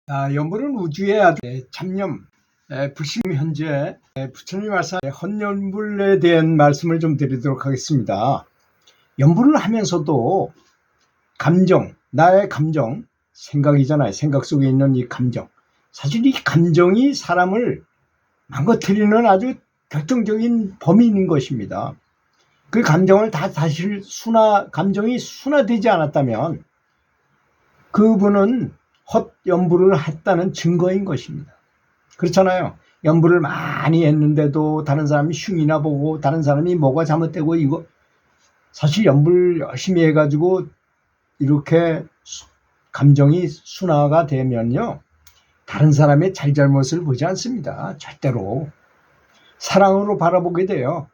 연불은 우주의 아주 잡념, 불신 현재 부처님 말씀 헌연불에 대한 말씀을 좀 드리도록 하겠습니다. 연불을 하면서도 감정, 나의 감정, 생각이잖아요. 생각 속에 있는 이 감정. 사실 이 감정이 사람을 망가뜨리는 아주 결정적인 범인인 것입니다. 그 감정을 다시 감정이 순화되지 않았다면 그분은 헛연불을 했다는 증거인 것입니다. 그렇잖아요. 연불을 많이 했는데도 다른 사람이 흉이나 보고 다른 사람이 뭐가 잘못되고 이거 사실 연불 열심히 해가지고 이렇게 감정이 순화가 되면요 다른 사람의 잘잘못을 보지 않습니다. 절대로 사랑으로 바라보게 돼요.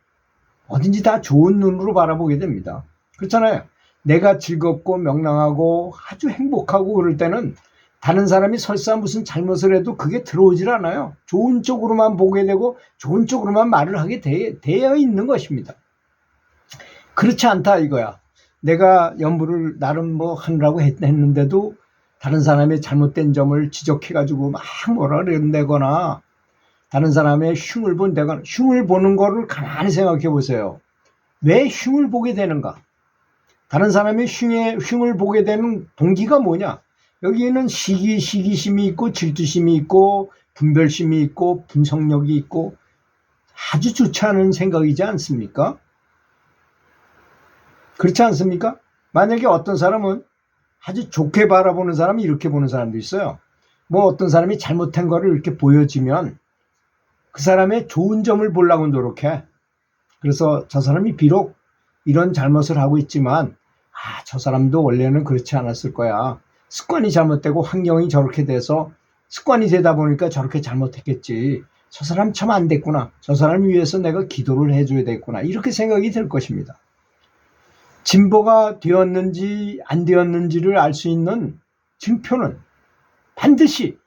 어딘지 다 좋은 눈으로 바라보게 됩니다. 그렇잖아요. 내가 즐겁고 명랑하고 아주 행복하고 그럴 때는 다른 사람이 설사 무슨 잘못을 해도 그게 들어오질 않아요. 좋은 쪽으로만 보게 되고 좋은 쪽으로만 말을 하게 되어 있는 것입니다. 그렇지 않다 이거야. 내가 연불을 나름 뭐 하느라고 했는데도 다른 사람의 잘못된 점을 지적해가지고 막 뭐라 그런다거나 다른 사람의 흉을 본다거나 흉을 보는 거를 가만히 생각해 보세요. 왜 흉을 보게 되는가? 다른 사람의 흉을 보게 되는 동기가 뭐냐? 여기에는 시기심이 있고 질투심이 있고 분별심이 있고 분석력이 있고 아주 좋지 않은 생각이지 않습니까? 그렇지 않습니까? 만약에 어떤 사람은 아주 좋게 바라보는 사람이 이렇게 보는 사람도 있어요. 뭐 어떤 사람이 잘못한 거를 이렇게 보여주면 그 사람의 좋은 점을 보려고 노력해. 그래서 저 사람이 비록 이런 잘못을 하고 있지만 저 사람도 원래는 그렇지 않았을 거야. 습관이 잘못되고 환경이 저렇게 돼서 습관이 되다 보니까 저렇게 잘못했겠지. 저 사람 참 안 됐구나. 저 사람을 위해서 내가 기도를 해줘야 되겠구나. 이렇게 생각이 들 것입니다. 진보가 되었는지 안 되었는지를 알 수 있는 증표는 반드시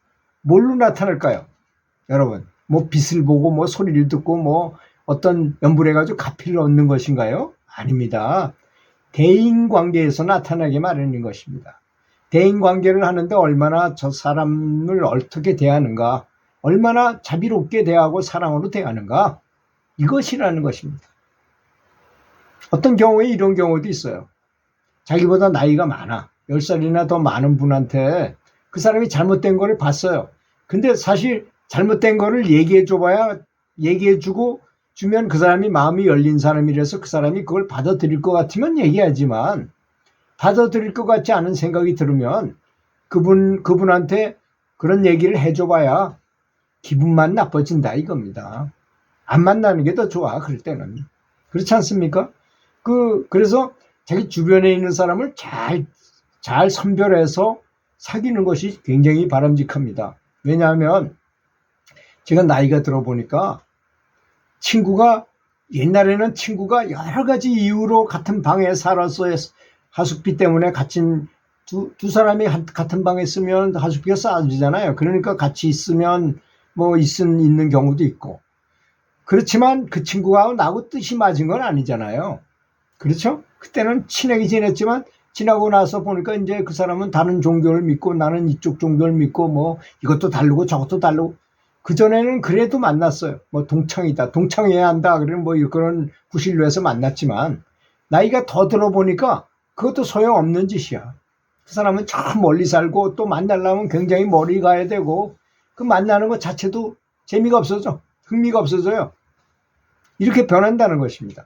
뭘로 나타날까요? 여러분, 뭐 빛을 보고 뭐 소리를 듣고 뭐 어떤 연불해가지고 가피를 얻는 것인가요? 아닙니다. 대인관계에서 나타나게 마련인 것입니다. 대인관계를 하는데 얼마나 저 사람을 어떻게 대하는가, 얼마나 자비롭게 대하고 사랑으로 대하는가, 이것이라는 것입니다. 어떤 경우에 이런 경우도 있어요. 자기보다 나이가 많아 10살이나 더 많은 분한테 그 사람이 잘못된 거를 봤어요. 근데 사실 잘못된 거를 얘기해주고 주면 그 사람이 마음이 열린 사람이라서 그 사람이 그걸 받아들일 것 같으면 얘기하지만 받아들일 것 같지 않은 생각이 들으면 그분한테 그런 얘기를 해줘봐야 기분만 나빠진다 이겁니다. 안 만나는 게 더 좋아 그럴 때는. 그렇지 않습니까? 그래서 자기 주변에 있는 사람을 잘 선별해서 사귀는 것이 굉장히 바람직합니다. 왜냐하면 제가 나이가 들어보니까 옛날에는 친구가 여러 가지 이유로 같은 방에 살아서 하숙비 때문에 두 사람이 같은 방에 있으면 하숙비가 싸지잖아요. 그러니까 같이 있으면 뭐 있는 경우도 있고. 그렇지만 그 친구하고 나하고 뜻이 맞은 건 아니잖아요. 그렇죠? 그때는 친하게 지냈지만 지나고 나서 보니까 이제 그 사람은 다른 종교를 믿고 나는 이쪽 종교를 믿고 뭐 이것도 다르고 저것도 다르고 그전에는 그래도 만났어요. 뭐 동창해야 한다. 그러면 뭐 그런 구실로 해서 만났지만 나이가 더 들어보니까 그것도 소용없는 짓이야. 그 사람은 저 멀리 살고 또 만나려면 굉장히 멀리 가야 되고 그 만나는 것 자체도 재미가 없어져. 흥미가 없어져요. 이렇게 변한다는 것입니다.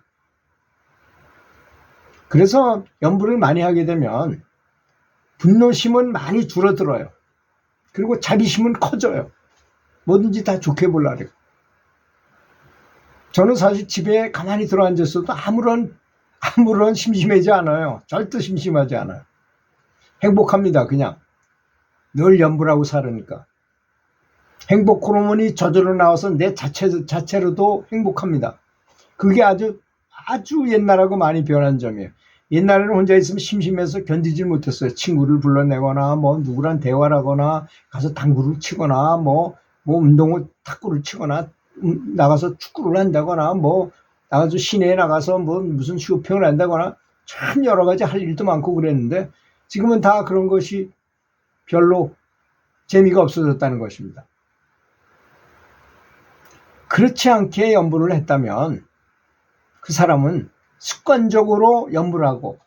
그래서 연불을 많이 하게 되면 분노심은 많이 줄어들어요. 그리고 자비심은 커져요. 뭐든지 다 좋게 보려고 해요. 저는 사실 집에 가만히 들어앉았어도 아무런 심심하지 않아요. 절대 심심하지 않아요. 행복합니다. 그냥 늘 연불하고 살으니까. 행복 호르몬이 저절로 나와서 내 자체로도 행복합니다. 그게 아주 옛날하고 많이 변한 점이에요. 옛날에는 혼자 있으면 심심해서 견디질 못했어요. 친구를 불러내거나 뭐 누구랑 대화를 하거나 가서 당구를 치거나 뭐 탁구를 치거나 나가서 축구를 한다거나 뭐 나가서 시내에 나가서 뭐 무슨 쇼핑을 한다거나 참 여러 가지 할 일도 많고 그랬는데 지금은 다 그런 것이 별로 재미가 없어졌다는 것입니다. 그렇지 않게 연부를 했다면 그 사람은 습관적으로 연부를 하고,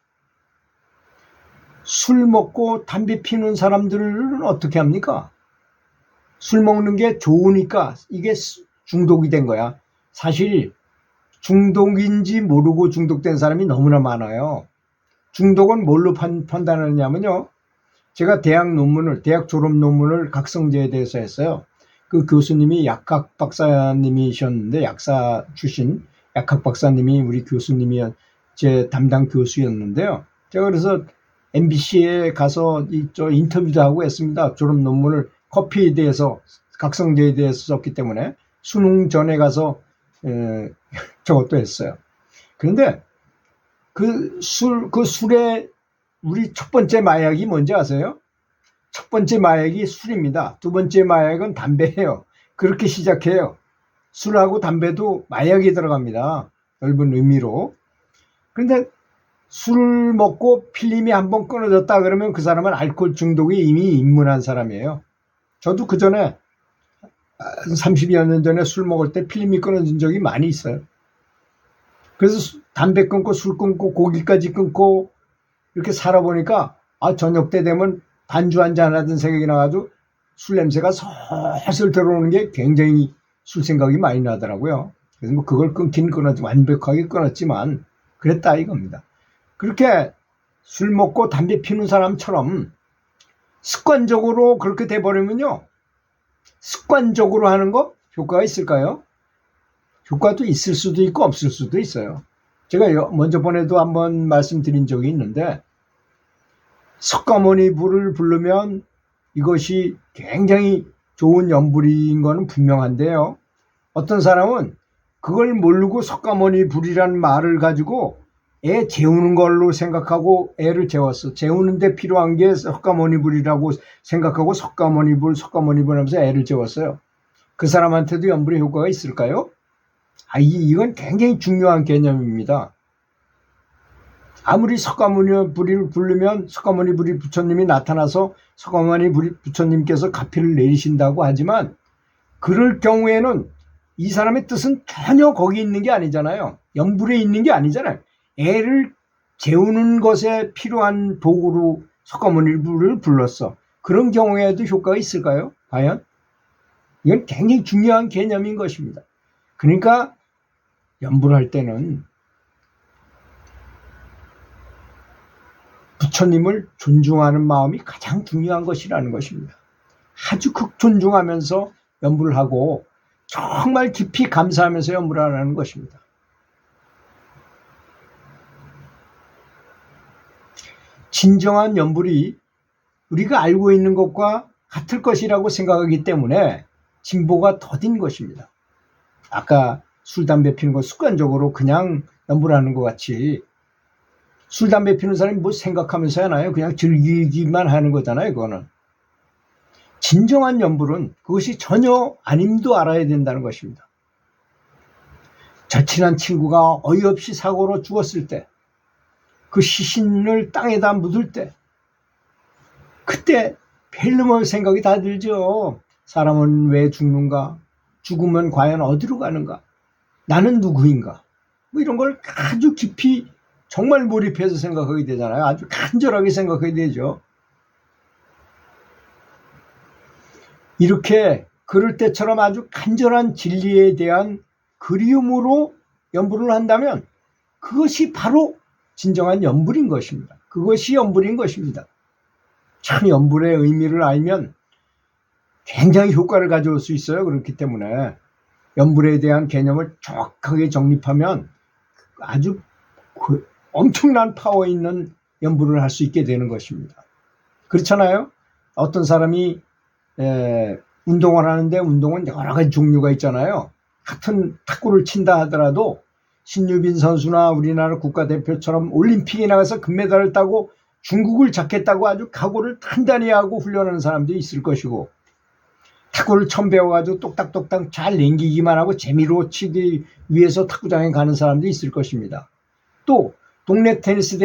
술 먹고 담배 피우는 사람들은 어떻게 합니까? 술 먹는 게 좋으니까 이게 중독이 된 거야. 사실 중독인지 모르고 중독된 사람이 너무나 많아요. 중독은 뭘로 판단하느냐면요, 제가 대학 졸업 논문을 각성제에 대해서 했어요. 그 교수님이 약학 박사님이셨는데, 약사 출신 약학 박사님이 우리 교수님이 제 담당 교수였는데요. 제가 그래서 MBC에 가서 인터뷰도 하고 했습니다. 졸업 논문을 커피에 대해서, 각성제에 대해서 썼기 때문에 수능 전에 가서 저것도 했어요. 그런데 그 술에 우리 첫 번째 마약이 뭔지 아세요? 첫 번째 마약이 술입니다. 두 번째 마약은 담배예요. 그렇게 시작해요. 술하고 담배도 마약이 들어갑니다. 넓은 의미로. 그런데 술 먹고 필름이 한번 끊어졌다 그러면 그 사람은 알코올 중독이 이미 입문한 사람이에요. 저도 그 전에 30여 년 전에 술 먹을 때 필름이 끊어진 적이 많이 있어요. 그래서 담배 끊고 술 끊고 고기까지 끊고 이렇게 살아보니까 저녁 때 되면 반주 한잔 하던 생각이 나가지고 술 냄새가 슬슬 들어오는 게 굉장히 술 생각이 많이 나더라고요. 그래서 뭐 그걸 완벽하게 끊었지만 그랬다 이겁니다. 그렇게 술 먹고 담배 피우는 사람처럼 습관적으로 그렇게 돼버리면요, 습관적으로 하는 거 효과가 있을까요? 효과도 있을 수도 있고 없을 수도 있어요. 제가 먼저 번에도 한번 말씀드린 적이 있는데, 석가모니 불을 부르면 이것이 굉장히 좋은 연불인 거는 분명한데요, 어떤 사람은 그걸 모르고 석가모니 불이라는 말을 가지고 애 재우는 걸로 생각하고 애를 재웠어. 재우는데 필요한 게 석가모니 불이라고 생각하고 석가모니 불 하면서 애를 재웠어요. 그 사람한테도 연불의 효과가 있을까요? 이건 굉장히 중요한 개념입니다. 아무리 석가모니 불을 부르면 석가모니 불이 부처님이 나타나서 석가모니 불이 부처님께서 가피를 내리신다고 하지만, 그럴 경우에는 이 사람의 뜻은 전혀 거기 있는 게 아니잖아요. 연불에 있는 게 아니잖아요. 애를 재우는 것에 필요한 도구로 석가모니 불을 불렀어. 그런 경우에도 효과가 있을까요? 과연? 이건 굉장히 중요한 개념인 것입니다. 그러니까 연불할 때는 부처님을 존중하는 마음이 가장 중요한 것이라는 것입니다. 아주 극존중하면서 연불을 하고 정말 깊이 감사하면서 연불을 하라는 것입니다. 진정한 연불이 우리가 알고 있는 것과 같을 것이라고 생각하기 때문에 진보가 더딘 것입니다. 아까 술, 담배 피는 거 습관적으로 그냥 연불하는 것 같이, 술, 담배 피는 사람이 뭐 생각하면서 하나요? 그냥 즐기기만 하는 거잖아요, 그거는. 진정한 연불은 그것이 전혀 아님도 알아야 된다는 것입니다. 절친한 친구가 어이없이 사고로 죽었을 때, 그 시신을 땅에다 묻을 때, 그때 벨름의 생각이 다 들죠. 사람은 왜 죽는가? 죽으면 과연 어디로 가는가? 나는 누구인가? 뭐 이런 걸 아주 깊이 정말 몰입해서 생각하게 되잖아요. 아주 간절하게 생각하게 되죠. 이렇게 그럴 때처럼 아주 간절한 진리에 대한 그리움으로 연불을 한다면 그것이 바로 진정한 연불인 것입니다. 그것이 연불인 것입니다. 참 연불의 의미를 알면 굉장히 효과를 가져올 수 있어요. 그렇기 때문에 연불에 대한 개념을 정확하게 정립하면 아주 엄청난 파워 있는 연불을 할 수 있게 되는 것입니다. 그렇잖아요. 어떤 사람이 운동을 하는데 운동은 여러 가지 종류가 있잖아요. 같은 탁구를 친다 하더라도 신유빈 선수나 우리나라 국가대표처럼 올림픽에 나가서 금메달을 따고 중국을 잡겠다고 아주 각오를 단단히 하고 훈련하는 사람도 있을 것이고, 탁구를 처음 배워가지고 똑딱똑딱 잘 남기기만 하고 재미로 치기 위해서 탁구장에 가는 사람도 있을 것입니다. 또 동네 테니스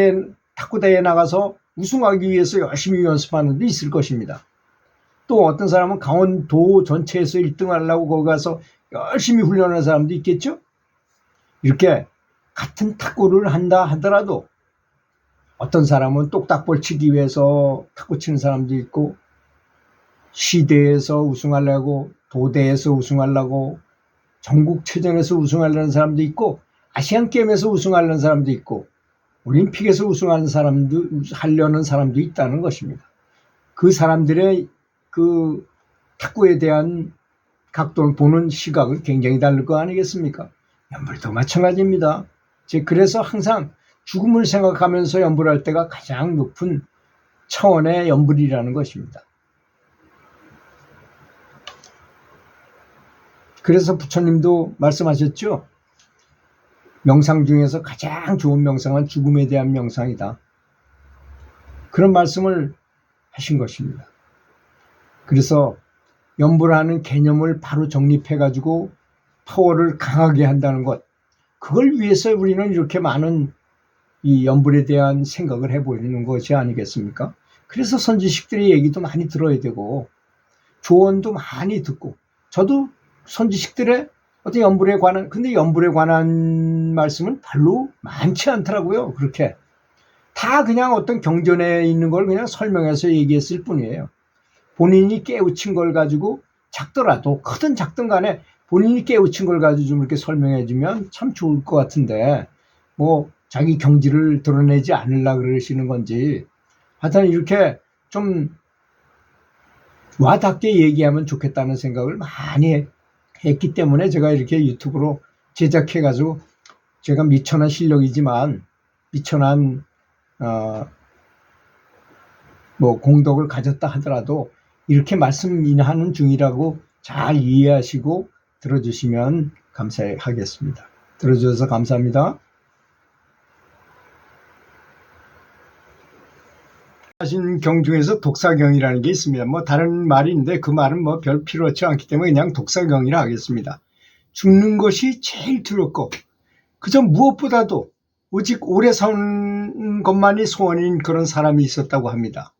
탁구대회에 나가서 우승하기 위해서 열심히 연습하는 데 있을 것입니다. 또 어떤 사람은 강원도 전체에서 1등 하려고 거기 가서 열심히 훈련하는 사람도 있겠죠. 이렇게 같은 탁구를 한다 하더라도 어떤 사람은 똑딱볼 치기 위해서 탁구 치는 사람도 있고, 시대에서 우승하려고, 도대에서 우승하려고, 전국체전에서 우승하려는 사람도 있고, 아시안게임에서 우승하려는 사람도 있고, 올림픽에서 하려는 사람도 있다는 것입니다. 그 사람들의 그 탁구에 대한 각도를 보는 시각은 굉장히 다를 거 아니겠습니까? 연불도 마찬가지입니다. 그래서 항상 죽음을 생각하면서 연불할 때가 가장 높은 차원의 연불이라는 것입니다. 그래서 부처님도 말씀하셨죠. 명상 중에서 가장 좋은 명상은 죽음에 대한 명상이다. 그런 말씀을 하신 것입니다. 그래서 연불하는 개념을 바로 정립해가지고 파워를 강하게 한다는 것, 그걸 위해서 우리는 이렇게 많은 이 연불에 대한 생각을 해보는 것이 아니겠습니까? 그래서 선지식들의 얘기도 많이 들어야 되고 조언도 많이 듣고, 저도 선지식들의 어떤 연불에 관한, 근데 연불에 관한 말씀은 별로 많지 않더라고요. 그렇게 다 그냥 어떤 경전에 있는 걸 그냥 설명해서 얘기했을 뿐이에요. 본인이 깨우친 걸 가지고, 작더라도 크든 작든 간에 본인이 깨우친 걸 가지고 좀 이렇게 설명해 주면 참 좋을 것 같은데, 뭐 자기 경지를 드러내지 않으려고 그러시는 건지, 하여튼 이렇게 좀 와닿게 얘기하면 좋겠다는 생각을 많이 했기 때문에 제가 이렇게 유튜브로 제작해 가지고, 제가 미천한 실력이지만 미천한 뭐 공덕을 가졌다 하더라도 이렇게 말씀하는 중이라고 잘 이해하시고 들어주시면 감사하겠습니다. 들어주셔서 감사합니다. 하신 경 중에서 독사경이라는 게 있습니다. 뭐 다른 말인데 그 말은 뭐 별 필요치 않기 때문에 그냥 독사경이라 하겠습니다. 죽는 것이 제일 두렵고, 그저 무엇보다도 오직 오래 사는 것만이 소원인 그런 사람이 있었다고 합니다.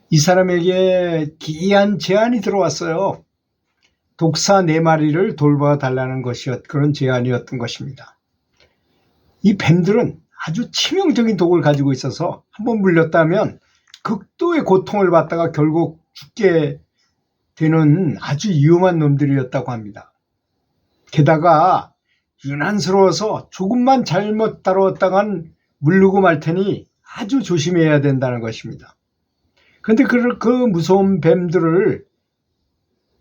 이 사람에게 기이한 제안이 들어왔어요. 독사 4마리를 돌봐달라는 그런 제안이었던 것입니다. 이 뱀들은 아주 치명적인 독을 가지고 있어서 한번 물렸다면 극도의 고통을 받다가 결국 죽게 되는 아주 위험한 놈들이었다고 합니다. 게다가 유난스러워서 조금만 잘못 다루었다간 물르고 말 테니 아주 조심해야 된다는 것입니다. 그런데 그 무서운 뱀들을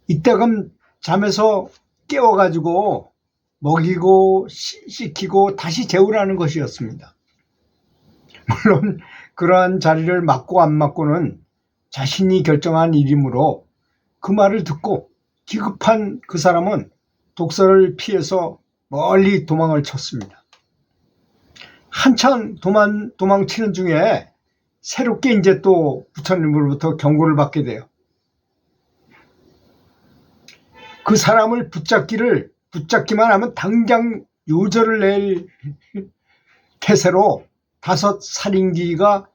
이따금 잠에서 깨워가지고 먹이고 씻기고 다시 재우라는 것이었습니다. 물론 그러한 자리를 맡고 안 맡고는 자신이 결정한 일이므로 그 말을 듣고 기급한 그 사람은 독사를 피해서 멀리 도망을 쳤습니다. 한참 도망치는 중에 새롭게 이제 또 부처님으로부터 경고를 받게 돼요. 그 사람을 붙잡기만 하면 당장 요절을 낼 태세로 5 살인기가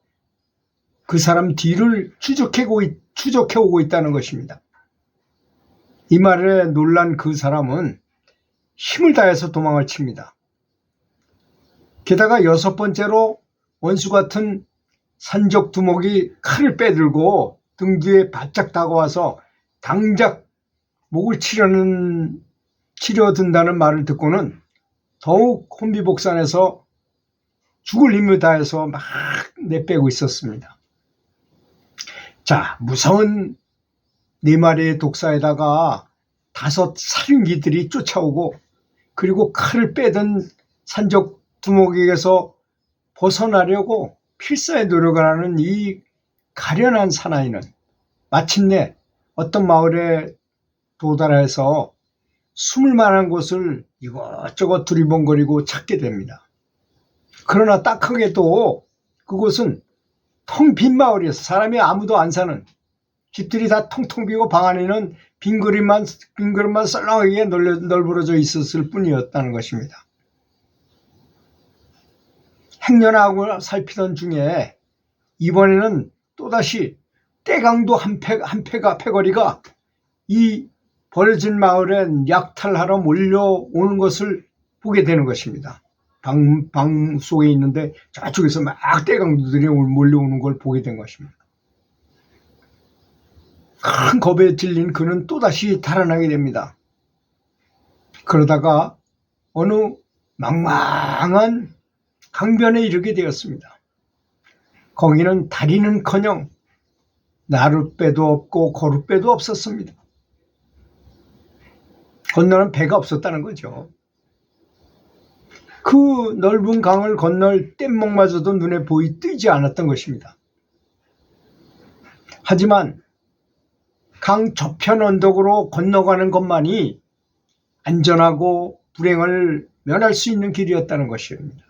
그 사람 뒤를 추적해 오고 있다는 것입니다. 이 말에 놀란 그 사람은 힘을 다해서 도망을 칩니다. 게다가 6번째로 원수 같은 산적 두목이 칼을 빼들고 등 뒤에 바짝 다가와서 당장 목을 치려든다는 말을 듣고는 더욱 혼비복산해서 죽을 힘을 다해서 막 내빼고 있었습니다. 자, 무서운 4마리의 독사에다가 5 살인기들이 쫓아오고, 그리고 칼을 빼든 산적 두목에게서 벗어나려고 필사의 노력을 하는 이 가련한 사나이는 마침내 어떤 마을에 도달해서 숨을 만한 곳을 이것저것 두리번거리고 찾게 됩니다. 그러나 딱하게도 그곳은 텅 빈 마을이어서 사람이 아무도 안 사는, 집들이 다 텅텅 비고 방 안에는 빈 그릇만 썰렁하게 널브러져 있었을 뿐이었다는 것입니다. 행렬하고 살피던 중에 이번에는 또다시 떼강도 한 패거리가 이 버려진 마을에 약탈하러 몰려오는 것을 보게 되는 것입니다. 방 속에 있는데 저쪽에서 막 떼강도들이 몰려오는 걸 보게 된 것입니다. 큰 겁에 질린 그는 또다시 달아나게 됩니다. 그러다가 어느 망망한 강변에 이르게 되었습니다. 거기는 다리는커녕 나룻배도 없고 거룻배도 없었습니다. 건너는 배가 없었다는 거죠. 그 넓은 강을 건널 뗏목마저도 눈에 뜨지 않았던 것입니다. 하지만 강 저편 언덕으로 건너가는 것만이 안전하고 불행을 면할 수 있는 길이었다는 것입니다.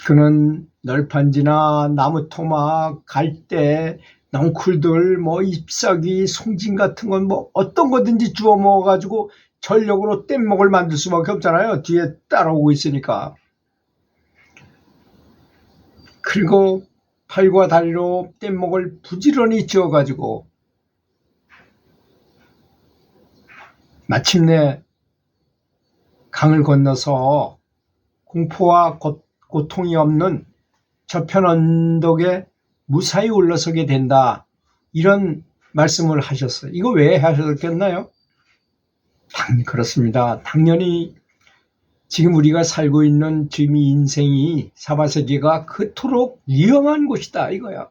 그는 널판지나 나무토막, 갈대, 넝쿨들, 잎사귀, 송진 같은 건 어떤 거든지 주워 먹어가지고 전력으로 뗏목을 만들 수밖에 없잖아요. 뒤에 따라오고 있으니까. 그리고 팔과 다리로 뗏목을 부지런히 지어가지고 마침내 강을 건너서 공포와 고통이 없는 저편 언덕에 무사히 올라서게 된다. 이런 말씀을 하셨어요. 이거 왜 하셨겠나요? 그렇습니다. 당연히 지금 우리가 살고 있는 지금 이 인생이 사바세계가 그토록 위험한 곳이다 이거야.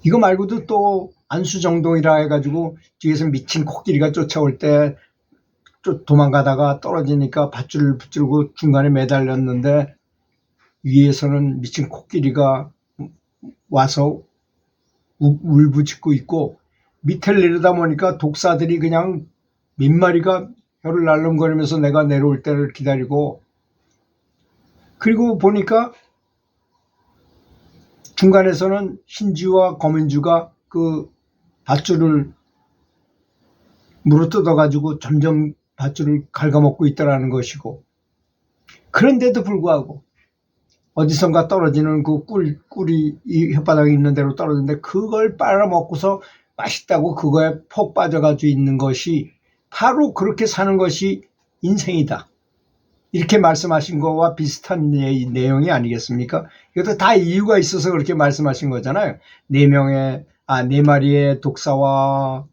이거 말고도 또 안수정동이라 해가지고 뒤에서 미친 코끼리가 쫓아올 때 도망가다가 떨어지니까 밧줄을 붙들고 중간에 매달렸는데 위에서는 미친 코끼리가 와서 울부짖고 있고 밑을 내려다 보니까 독사들이 그냥 몇 마리가 혀를 날름거리면서 내가 내려올 때를 기다리고, 그리고 보니까 중간에서는 흰쥐와 검은쥐가 그 밧줄을 물어뜯어가지고 점점 밧줄을 갉아먹고 있다라는 것이고, 그런데도 불구하고 어디선가 떨어지는 그 꿀이 이 혓바닥에 있는 대로 떨어지는데 그걸 빨아먹고서 맛있다고 그거에 폭 빠져가지고 있는 것이 바로 그렇게 사는 것이 인생이다. 이렇게 말씀하신 거와 비슷한 내용이 아니겠습니까? 이것도 다 이유가 있어서 그렇게 말씀하신 거잖아요. 네 마리의 독사와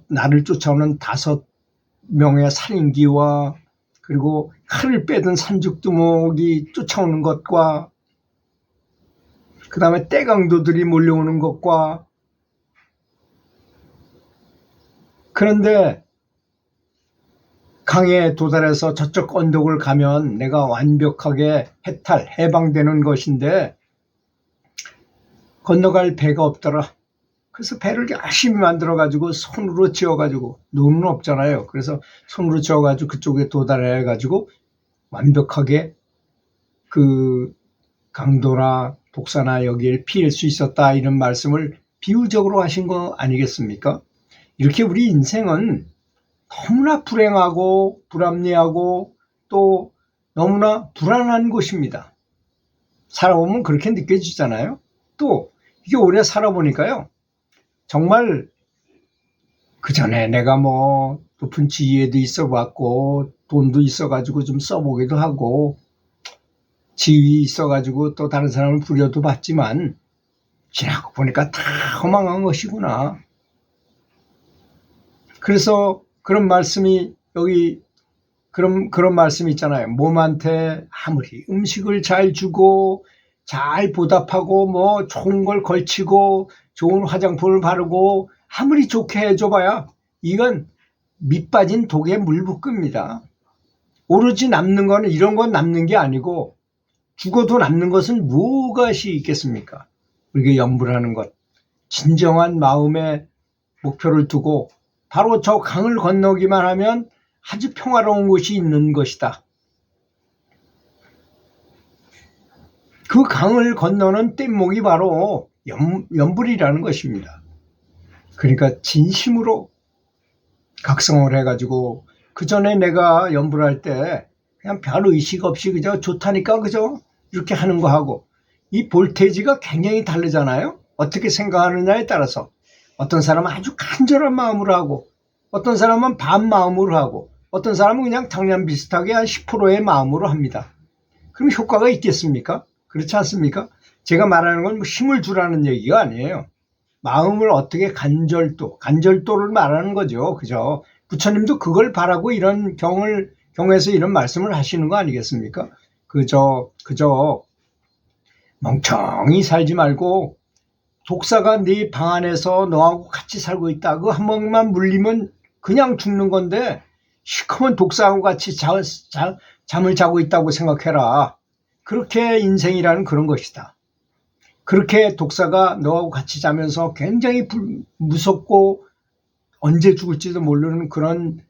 나를 쫓아오는 5명의 살인귀와 그리고 칼을 빼든 산죽두목이 쫓아오는 것과 그 다음에 떼강도들이 몰려오는 것과, 그런데 강에 도달해서 저쪽 언덕을 가면 내가 완벽하게 해방되는 것인데 건너갈 배가 없더라. 그래서 배를 열심히 만들어가지고 손으로 지어가지고, 눈은 없잖아요. 그래서 손으로 지어가지고 그쪽에 도달해가지고 완벽하게 그 강도나 독사나 여기를 피할 수 있었다, 이런 말씀을 비유적으로 하신 거 아니겠습니까? 이렇게 우리 인생은 너무나 불행하고 불합리하고 또 너무나 불안한 곳입니다. 살아보면 그렇게 느껴지잖아요. 또 이게 오래 살아보니까요, 정말 그전에 내가 높은 지위에도 있어봤고 돈도 있어가지고 좀 써보기도 하고 지위 있어가지고 또 다른 사람을 부려도 봤지만 지나고 보니까 다 허망한 것이구나. 그래서 그런 말씀이 여기 그런 말씀이 있잖아요. 몸한테 아무리 음식을 잘 주고 잘 보답하고 좋은 걸 걸치고 좋은 화장품을 바르고 아무리 좋게 해줘봐야 이건 밑 빠진 독에 물 붓습니다. 오로지 남는 거는 이런 건 남는 게 아니고 죽어도 남는 것은 무엇이 있겠습니까? 우리가 염불하는 것, 진정한 마음의 목표를 두고 바로 저 강을 건너기만 하면 아주 평화로운 곳이 있는 것이다. 그 강을 건너는 뗏목이 바로 염불이라는 것입니다. 그러니까 진심으로 각성을 해가지고, 그 전에 내가 염불할 때 그냥 별 의식 없이 그저 좋다니까 그저 이렇게 하는 거 하고, 이 볼테이지가 굉장히 다르잖아요. 어떻게 생각하느냐에 따라서 어떤 사람은 아주 간절한 마음으로 하고 어떤 사람은 반 마음으로 하고 어떤 사람은 그냥 당연 비슷하게 한 10%의 마음으로 합니다. 그럼 효과가 있겠습니까? 그렇지 않습니까? 제가 말하는 건 뭐 힘을 주라는 얘기가 아니에요. 마음을 어떻게 간절도를 말하는 거죠. 그죠? 부처님도 그걸 바라고 이런 경에서 이런 말씀을 하시는 거 아니겠습니까? 그저 멍청이 살지 말고 독사가 네 방 안에서 너하고 같이 살고 있다. 그 한 번만 물리면 그냥 죽는 건데 시커먼 독사하고 같이 잠을 자고 있다고 생각해라. 그렇게 인생이라는 그런 것이다. 그렇게 독사가 너하고 같이 자면서 굉장히 무섭고 언제 죽을지도 모르는 그런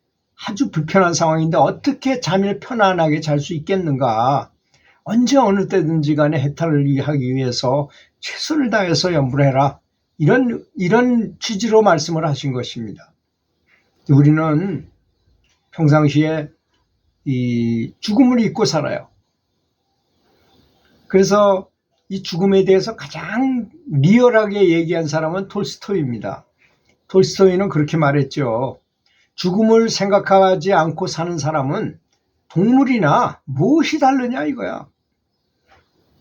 아주 불편한 상황인데 어떻게 잠을 편안하게 잘 수 있겠는가. 언제 어느 때든지 간에 해탈을 하기 위해서 최선을 다해서 연부를 해라. 이런 취지로 말씀을 하신 것입니다. 우리는 평상시에 이 죽음을 잊고 살아요. 그래서 이 죽음에 대해서 가장 리얼하게 얘기한 사람은 톨스토이입니다. 톨스토이는 그렇게 말했죠. 죽음을 생각하지 않고 사는 사람은 동물이나 무엇이 다르냐 이거야.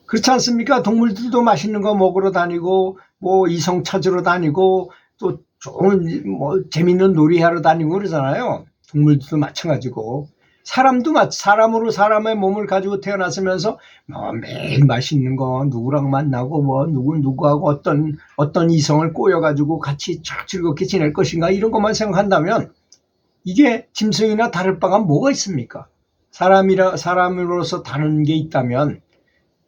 그렇지 않습니까? 동물들도 맛있는 거 먹으러 다니고 뭐 이성 찾으러 다니고 또 좋은 뭐 재밌는 놀이하러 다니고 그러잖아요. 동물들도 마찬가지고 사람으로 사람의 몸을 가지고 태어났으면서 뭐 매일 맛있는 거 누구랑 만나고 뭐 누구하고 어떤 이성을 꼬여가지고 같이 즐겁게 지낼 것인가 이런 것만 생각한다면 이게 짐승이나 다를 바가 뭐가 있습니까? 사람으로서 다른 게 있다면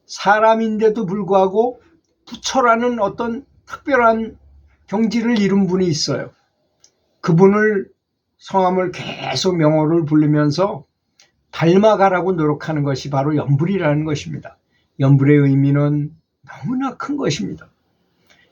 사람인데도 불구하고 부처라는 어떤 특별한 경지를 이룬 분이 있어요. 그분을 성함을 계속 명호를 부르면서 닮아가라고 노력하는 것이 바로 연불이라는 것입니다. 연불의 의미는 너무나 큰 것입니다.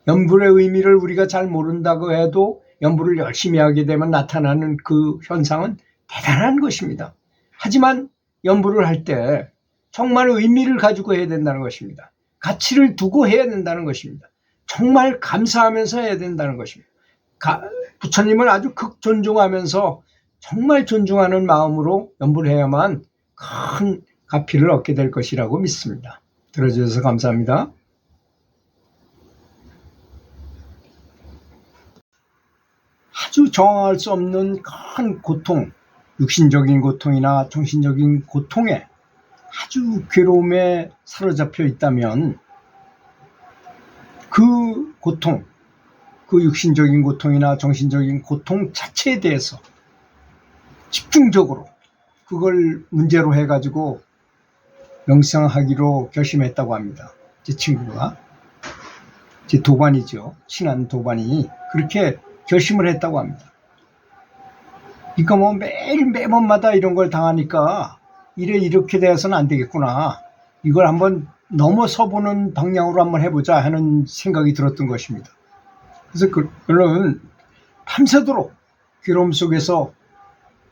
연불의 의미를 우리가 잘 모른다고 해도 연불을 열심히 하게 되면 나타나는 그 현상은 대단한 것입니다. 하지만 연불을 할 때 정말 의미를 가지고 해야 된다는 것입니다. 가치를 두고 해야 된다는 것입니다. 정말 감사하면서 해야 된다는 것입니다. 부처님을 아주 극존중하면서 정말 존중하는 마음으로 연불해야만 큰 가피를 얻게 될 것이라고 믿습니다. 들어주셔서 감사합니다. 아주 정할 수 없는 큰 고통, 육신적인 고통이나 정신적인 고통에 아주 괴로움에 사로잡혀 있다면 그 고통, 그 육신적인 고통이나 정신적인 고통 자체에 대해서 집중적으로 그걸 문제로 해가지고 명상하기로 결심했다고 합니다. 제 친구가, 제 도반이죠. 친한 도반이 그렇게 결심을 했다고 합니다. 그러니까 뭐 매번마다 이런 걸 당하니까 이렇게 돼서는 안 되겠구나. 이걸 한번 넘어서보는 방향으로 한번 해보자 하는 생각이 들었던 것입니다. 그래서 그는 밤새도록 괴로움 속에서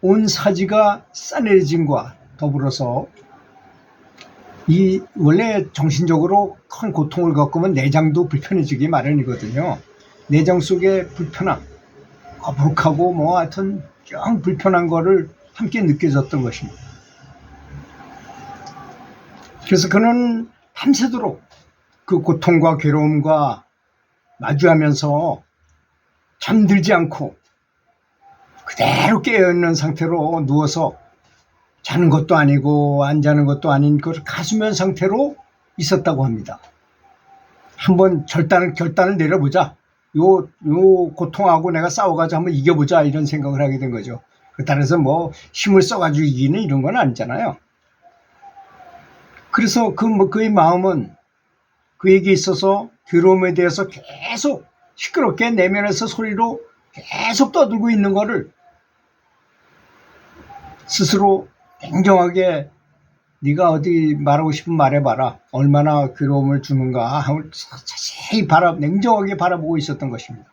온 사지가 싸늘해짐과 더불어서 이 원래 정신적으로 큰 고통을 겪으면 내장도 불편해지기 마련이거든요. 내장 속에 불편함, 거북하고 뭐 하여튼 영 불편한 거를 함께 느껴졌던 것입니다. 그래서 그는 밤새도록 그 고통과 괴로움과 마주하면서 잠들지 않고 그대로 깨어있는 상태로 누워서 자는 것도 아니고 안 자는 것도 아닌 그 가수면 상태로 있었다고 합니다. 한번 결단을 내려보자. 요 고통하고 내가 싸워가지고 한번 이겨보자 이런 생각을 하게 된 거죠. 그렇다고 뭐 힘을 써가지고 이기는 이런 건 아니잖아요. 그래서 그의 마음은 그에게 있어서 괴로움에 대해서 계속 시끄럽게 내면에서 소리로 계속 떠들고 있는 거를 스스로 냉정하게 네가 어디 말하고 싶으면 말해봐라. 얼마나 괴로움을 주는가 하고 자세히 냉정하게 바라보고 있었던 것입니다.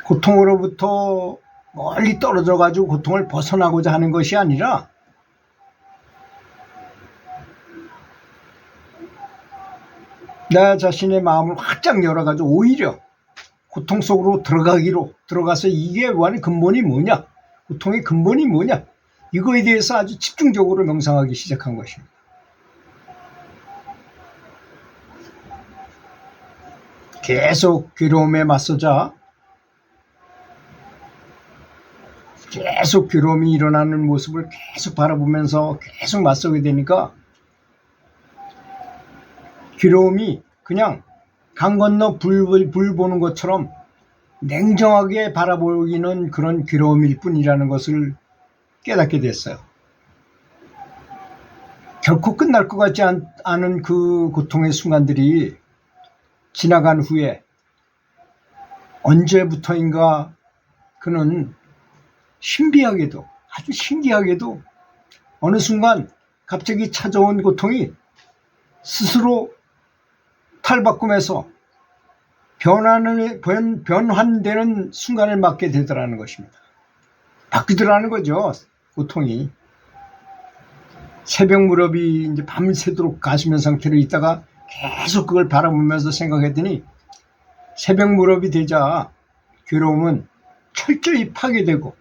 고통으로부터 멀리 떨어져가지고 고통을 벗어나고자 하는 것이 아니라 나 자신의 마음을 확장 열어가지고 오히려 고통 속으로 들어가서 이게 원의 근본이 뭐냐, 고통의 근본이 뭐냐, 이거에 대해서 아주 집중적으로 명상하기 시작한 것입니다. 계속 괴로움에 맞서자 계속 괴로움이 일어나는 모습을 계속 바라보면서 계속 맞서게 되니까 괴로움이 그냥 강 건너 불 보는 것처럼 냉정하게 바라보이는 그런 괴로움일 뿐이라는 것을 깨닫게 됐어요. 결코 끝날 것 같지 않은 그 고통의 순간들이 지나간 후에 언제부터인가 그는 신비하게도, 아주 신기하게도 어느 순간 갑자기 찾아온 고통이 스스로 탈바꿈해서 변환되는 순간을 맞게 되더라는 것입니다. 바뀌더라는 거죠, 고통이. 새벽 무렵이 이제 밤새도록 가수면 상태로 있다가 계속 그걸 바라보면서 생각했더니 새벽 무렵이 되자 괴로움은 철저히 파괴되고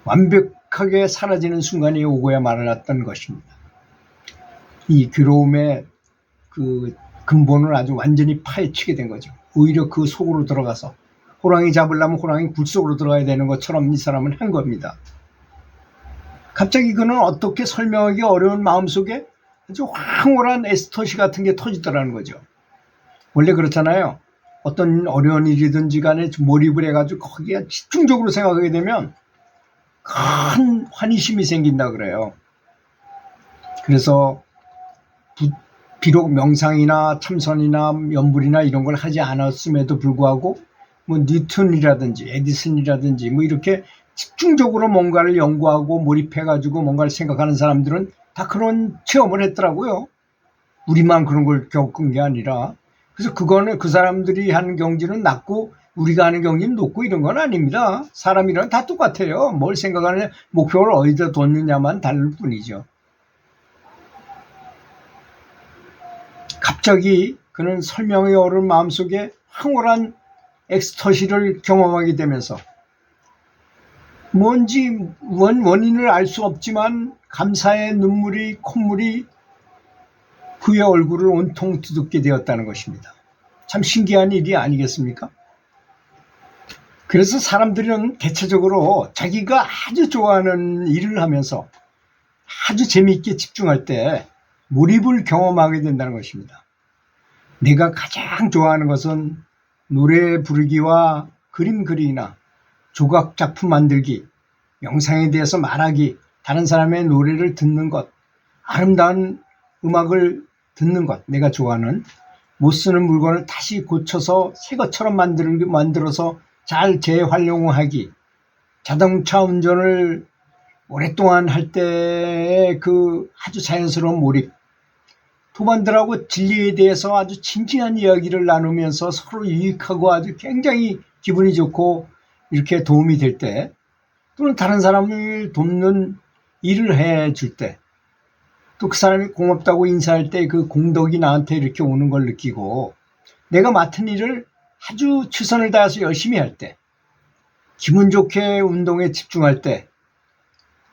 완벽하게 사라지는 순간이 오고야 말았던 것입니다. 이 괴로움의 그 근본을 아주 완전히 파헤치게 된 거죠. 오히려 그 속으로 들어가서 호랑이 잡으려면 호랑이 굴 속으로 들어가야 되는 것처럼 이 사람은 한 겁니다. 갑자기 그는 어떻게 설명하기 어려운 마음속에 아주 황홀한 에스터시 같은 게 터지더라는 거죠. 원래 그렇잖아요. 어떤 어려운 일이든지 간에 몰입을 해가지고 거기에 집중적으로 생각하게 되면 큰 환희심이 생긴다 그래요. 그래서 비록 명상이나 참선이나 연불이나 이런 걸 하지 않았음에도 불구하고 뭐 뉴턴이라든지 에디슨이라든지 뭐 이렇게 집중적으로 뭔가를 연구하고 몰입해가지고 뭔가를 생각하는 사람들은 다 그런 체험을 했더라고요. 우리만 그런 걸 겪은 게 아니라. 그래서 그거는 그 사람들이 하는 경지는 낮고 우리가 하는 경지는 높고 이런 건 아닙니다. 사람이란 다 똑같아요. 뭘 생각하느냐, 목표를 어디다 뒀느냐만 다를 뿐이죠. 갑자기 그는 설명이 어려운 마음속에 황홀한 엑스터시를 경험하게 되면서 뭔지 원인을 알 수 없지만 감사의 눈물이, 콧물이 그의 얼굴을 온통 뒤덮게 되었다는 것입니다. 참 신기한 일이 아니겠습니까? 그래서 사람들은 대체적으로 자기가 아주 좋아하는 일을 하면서 아주 재미있게 집중할 때 몰입을 경험하게 된다는 것입니다. 내가 가장 좋아하는 것은 노래 부르기와 그림 그리기나 조각 작품 만들기, 명상에 대해서 말하기, 다른 사람의 노래를 듣는 것, 아름다운 음악을 듣는 것, 내가 좋아하는 못 쓰는 물건을 다시 고쳐서 새 것처럼 만들어서 잘 재활용하기, 자동차 운전을 오랫동안 할 때의 그 아주 자연스러운 몰입, 도반들하고 진리에 대해서 아주 진지한 이야기를 나누면서 서로 유익하고 아주 굉장히 기분이 좋고 이렇게 도움이 될 때, 또는 다른 사람을 돕는 일을 해줄 때, 또 그 사람이 고맙다고 인사할 때 그 공덕이 나한테 이렇게 오는 걸 느끼고, 내가 맡은 일을 아주 최선을 다해서 열심히 할 때, 기분 좋게 운동에 집중할 때,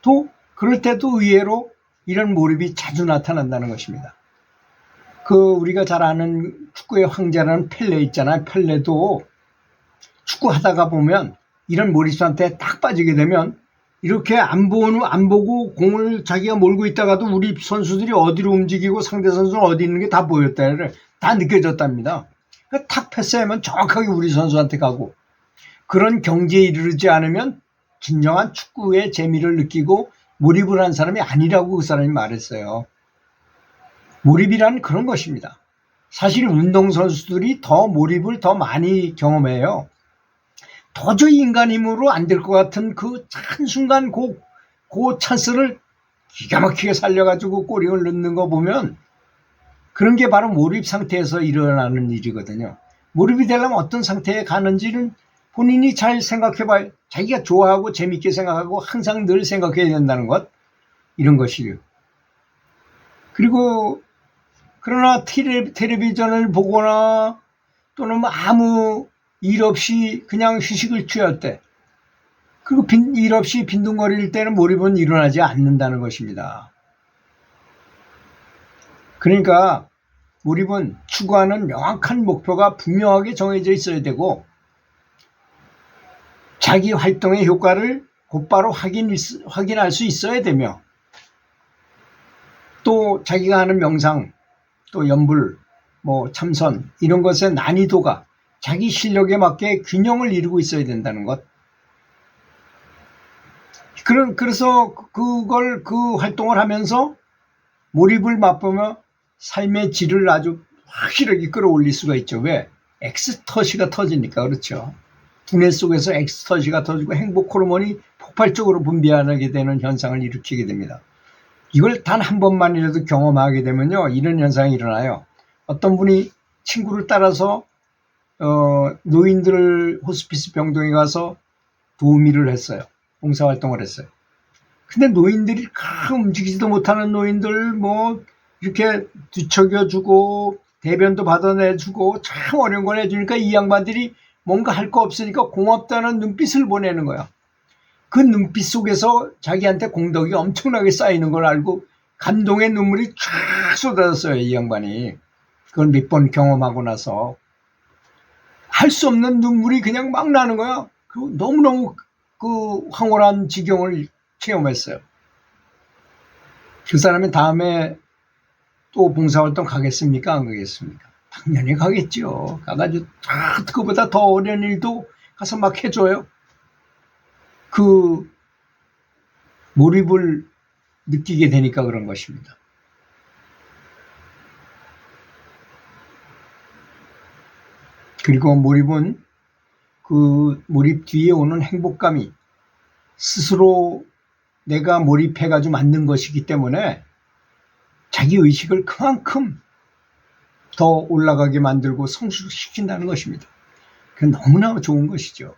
또 그럴 때도 의외로 이런 몰입이 자주 나타난다는 것입니다. 우리가 잘 아는 축구의 황제라는 펠레 있잖아요. 펠레도 축구하다가 보면 이런 몰입 상태에 딱 빠지게 되면 이렇게 안 보고 공을 자기가 몰고 있다가도 우리 선수들이 어디로 움직이고 상대 선수는 어디 있는 게 다 보였다를 다 느껴졌답니다. 그러니까 탁 패스하면 정확하게 우리 선수한테 가고, 그런 경지에 이르지 않으면 진정한 축구의 재미를 느끼고 몰입을 한 사람이 아니라고 그 사람이 말했어요. 몰입이란 그런 것입니다. 사실 운동선수들이 더 몰입을 더 많이 경험해요. 도저히 인간 힘으로 안 될 것 같은 그 한순간 그 찬스를 기가 막히게 살려가지고 골을 넣는 거 보면 그런 게 바로 몰입 상태에서 일어나는 일이거든요. 몰입이 되려면 어떤 상태에 가는지는 본인이 잘 생각해봐요. 자기가 좋아하고 재밌게 생각하고 항상 늘 생각해야 된다는 것, 이런 것이에요. 그리고 그러나 텔레비전을 보거나 또는 뭐 아무 일 없이 그냥 휴식을 취할 때, 그리고 일 없이 빈둥거릴 때는 몰입은 일어나지 않는다는 것입니다. 그러니까 몰입은 추구하는 명확한 목표가 분명하게 정해져 있어야 되고, 자기 활동의 효과를 곧바로 확인할 수 있어야 되며, 또 자기가 하는 명상, 또 연불, 뭐 참선, 이런 것의 난이도가 자기 실력에 맞게 균형을 이루고 있어야 된다는 것. 그래서 그 활동을 하면서 몰입을 맛보며 삶의 질을 아주 확실하게 끌어올릴 수가 있죠. 왜? 엑스터시가 터지니까. 그렇죠. 두뇌 속에서 엑스터시가 터지고 행복 호르몬이 폭발적으로 분비하게 되는 현상을 일으키게 됩니다. 이걸 단 한 번만이라도 경험하게 되면요, 이런 현상이 일어나요. 어떤 분이 친구를 따라서 노인들 호스피스 병동에 가서 도우미를 했어요. 봉사활동을 했어요. 근데 노인들이 움직이지도 못하는 노인들 뭐 이렇게 뒤척여주고 대변도 받아내주고 참 어려운 걸 해주니까 이 양반들이 뭔가 할 거 없으니까 고맙다는 눈빛을 보내는 거야. 그 눈빛 속에서 자기한테 공덕이 엄청나게 쌓이는 걸 알고 감동의 눈물이 쫙 쏟아졌어요, 이 양반이. 그걸 몇 번 경험하고 나서 할 수 없는 눈물이 그냥 막 나는 거야. 너무너무 그 황홀한 지경을 체험했어요. 그 사람이 다음에 또 봉사활동 가겠습니까? 안 가겠습니까? 당연히 가겠죠. 가가지고 그거보다 더 어려운 일도 가서 막 해줘요. 그 몰입을 느끼게 되니까 그런 것입니다. 그리고 몰입은 그 몰입 뒤에 오는 행복감이 스스로 내가 몰입해가지고 만든 것이기 때문에 자기 의식을 그만큼 더 올라가게 만들고 성숙시킨다는 것입니다. 그게 너무나 좋은 것이죠.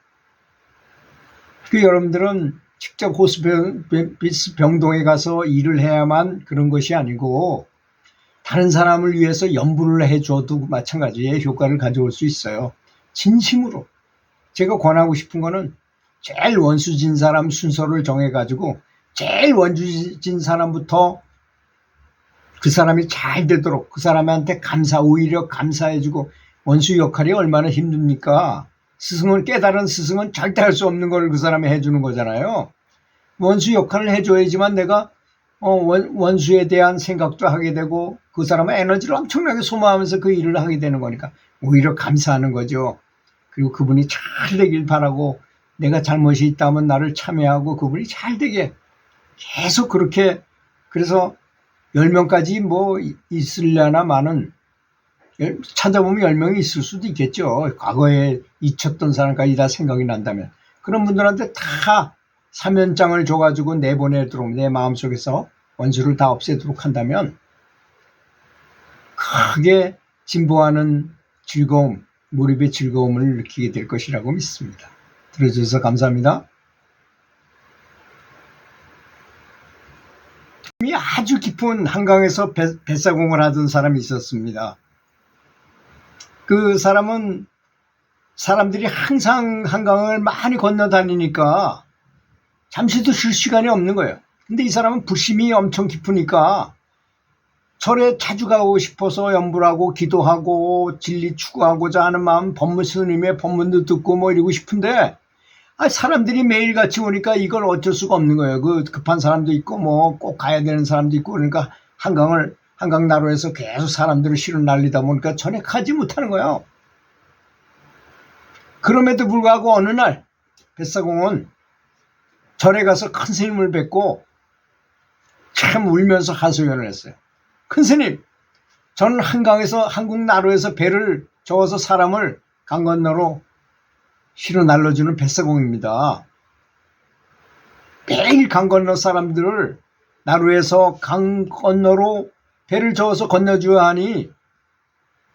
그 여러분들은 직접 호스피스 병동에 가서 일을 해야만 그런 것이 아니고 다른 사람을 위해서 연부를 해줘도 마찬가지의 효과를 가져올 수 있어요. 진심으로. 제가 권하고 싶은 거는 제일 원수진 사람 순서를 정해가지고 제일 원수진 사람부터 그 사람이 잘 되도록 그 사람한테 오히려 감사해주고, 원수 역할이 얼마나 힘듭니까? 깨달은 스승은 절대 할 수 없는 걸 그 사람이 해주는 거잖아요. 원수 역할을 해줘야지만 내가 원수에 대한 생각도 하게 되고 그 사람의 에너지를 엄청나게 소모하면서 그 일을 하게 되는 거니까 오히려 감사하는 거죠. 그리고 그분이 잘 되길 바라고, 내가 잘못이 있다면 나를 참여하고 그분이 잘 되게 계속 그렇게. 그래서 10명까지 뭐 있으려나마는 찾아보면 10명이 있을 수도 있겠죠. 과거에 잊혔던 사람까지 다 생각이 난다면. 그런 분들한테 다 사면장을 줘가지고 내보내도록, 내 마음속에서 원수를 다 없애도록 한다면 크게 진보하는 즐거움, 몰입의 즐거움을 느끼게 될 것이라고 믿습니다. 들어주셔서 감사합니다. 아주 깊은 한강에서 뱃사공을 하던 사람이 있었습니다. 그 사람은 사람들이 항상 한강을 많이 건너다니니까 잠시도 쉴 시간이 없는 거예요. 근데 이 사람은 불심이 엄청 깊으니까 절에 자주 가고 싶어서 연불하고 기도하고 진리 추구하고자 하는 마음, 스님의 법문도 듣고 뭐 이러고 싶은데 사람들이 매일같이 오니까 이걸 어쩔 수가 없는 거예요. 그 급한 사람도 있고 뭐 꼭 가야 되는 사람도 있고, 그러니까 한강 나루에서 계속 사람들을 실어 날리다 보니까 전에 가지 못하는 거예요. 그럼에도 불구하고 어느 날 뱃사공은 절에 가서 큰 스님을 뵙고 참 울면서 하소연을 했어요. 큰 스님, 저는 한국 나루에서 배를 저어서 사람을 강 건너로 실어 날려주는 뱃사공입니다. 매일 강 건너 사람들을 나루에서 강 건너로 배를 저어서 건너줘야 하니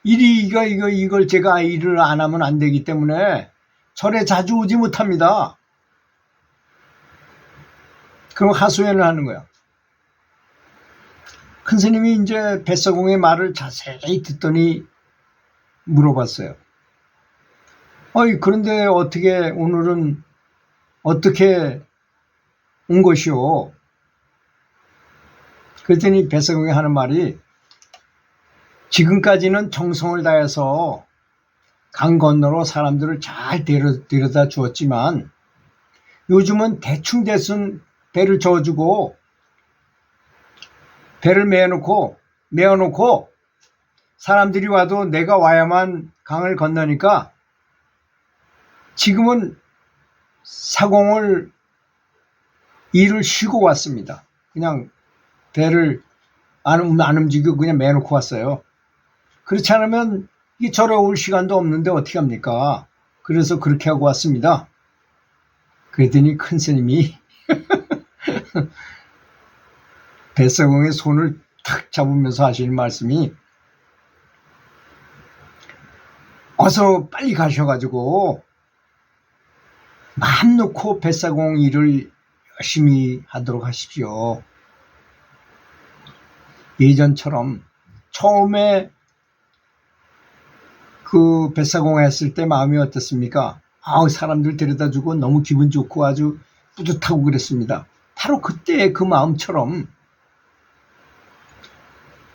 이걸 제가 일을 안 하면 안 되기 때문에 절에 자주 오지 못합니다. 그럼 하소연을 하는 거야. 큰 스님이 이제 뱃사공의 말을 자세히 듣더니 물어봤어요. 그런데 오늘은 어떻게 온 것이오? 그랬더니 뱃사공이 하는 말이, 지금까지는 정성을 다해서 강 건너로 사람들을 잘 데려다 주었지만 요즘은 대충 배를 저어주고 배를 메어놓고 사람들이 와도 내가 와야만 강을 건너니까 지금은 사공을 일을 쉬고 왔습니다. 그냥 배를 안 움직이고 그냥 매놓고 왔어요. 그렇지 않으면 이 절에 올 시간도 없는데 어떻게 합니까? 그래서 그렇게 하고 왔습니다. 그랬더니 큰 스님이 뱃사공의 손을 탁 잡으면서 하시는 말씀이, 어서 빨리 가셔가지고 마음 놓고 뱃사공 일을 열심히 하도록 하십시오. 예전처럼 처음에 그 뱃사공 했을 때 마음이 어떻습니까? 사람들 데려다주고 너무 기분 좋고 아주 뿌듯하고 그랬습니다. 바로 그때의 그 마음처럼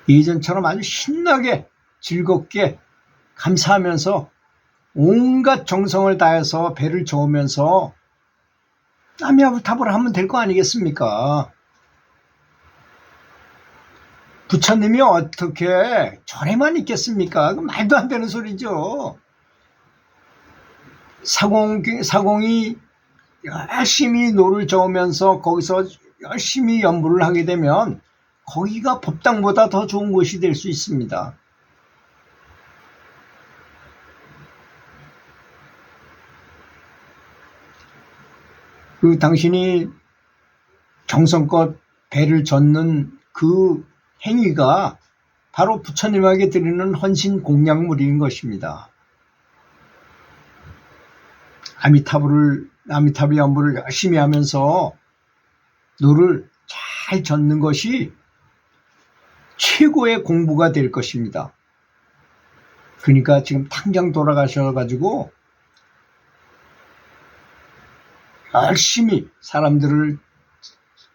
예전처럼 아주 신나게 즐겁게 감사하면서 온갖 정성을 다해서 배를 저으면서 남야부탑을 하면 될 거 아니겠습니까? 부처님이 어떻게 절에만 있겠습니까? 그 말도 안 되는 소리죠. 사공이 열심히 노를 저으면서 거기서 열심히 연부를 하게 되면 거기가 법당보다 더 좋은 곳이 될 수 있습니다. 당신이 정성껏 배를 젓는 그 행위가 바로 부처님에게 드리는 헌신 공양물인 것입니다. 아미타불 연부를 열심히 하면서 노를 잘 젓는 것이 최고의 공부가 될 것입니다. 그러니까 지금 당장 돌아가셔가지고 열심히 사람들을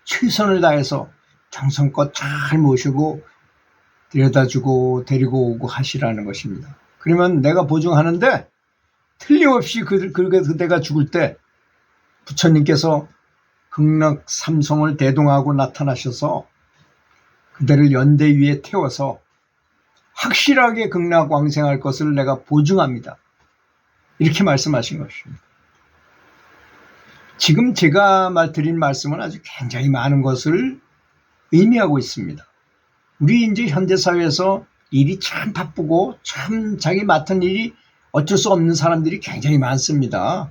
최선을 다해서 정성껏 잘 모시고 데려다주고 데리고 오고 하시라는 것입니다. 그러면 내가 보증하는데 틀림없이 그대가 죽을 때 부처님께서 극락삼성을 대동하고 나타나셔서 그대를 연대 위에 태워서 확실하게 극락왕생할 것을 내가 보증합니다. 이렇게 말씀하신 것입니다. 지금 제가 드린 말씀은 아주 굉장히 많은 것을 의미하고 있습니다. 우리 이제 현대사회에서 일이 참 바쁘고 참 자기 맡은 일이 어쩔 수 없는 사람들이 굉장히 많습니다.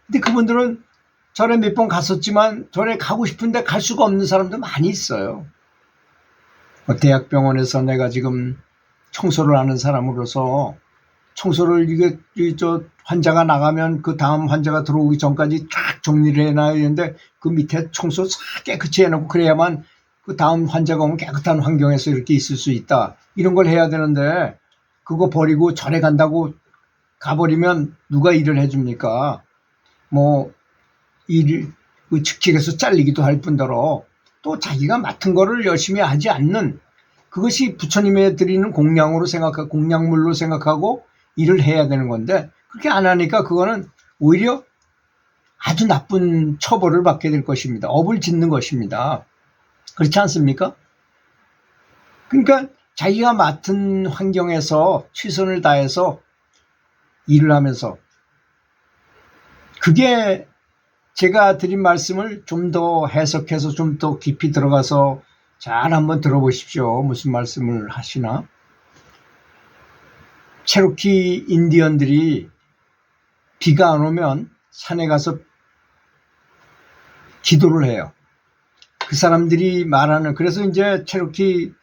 근데 그분들은 절에 몇 번 갔었지만 절에 가고 싶은데 갈 수가 없는 사람도 많이 있어요. 대학병원에서 내가 지금 청소를 하는 사람으로서 청소를 환자가 나가면 그 다음 환자가 들어오기 전까지 쫙 정리를 해놔야 되는데 그 밑에 청소 싹 깨끗이 해놓고 그래야만 그 다음 환자가 오면 깨끗한 환경에서 이렇게 있을 수 있다. 이런 걸 해야 되는데 그거 버리고 절에 간다고 가버리면 누가 일을 해줍니까? 그 직책에서 잘리기도 할 뿐더러 또 자기가 맡은 거를 열심히 하지 않는, 그것이 부처님에 드리는 공양물로 생각하고 일을 해야 되는 건데 그렇게 안 하니까 그거는 오히려 아주 나쁜 처벌을 받게 될 것입니다. 업을 짓는 것입니다. 그렇지 않습니까? 그러니까 자기가 맡은 환경에서 최선을 다해서 일을 하면서, 그게 제가 드린 말씀을 좀 더 해석해서 좀 더 깊이 들어가서 잘 한번 들어보십시오. 무슨 말씀을 하시나? 체로키 인디언들이 비가 안 오면 산에 가서 기도를 해요. 그 사람들이 말하는, 그래서 이제 체로키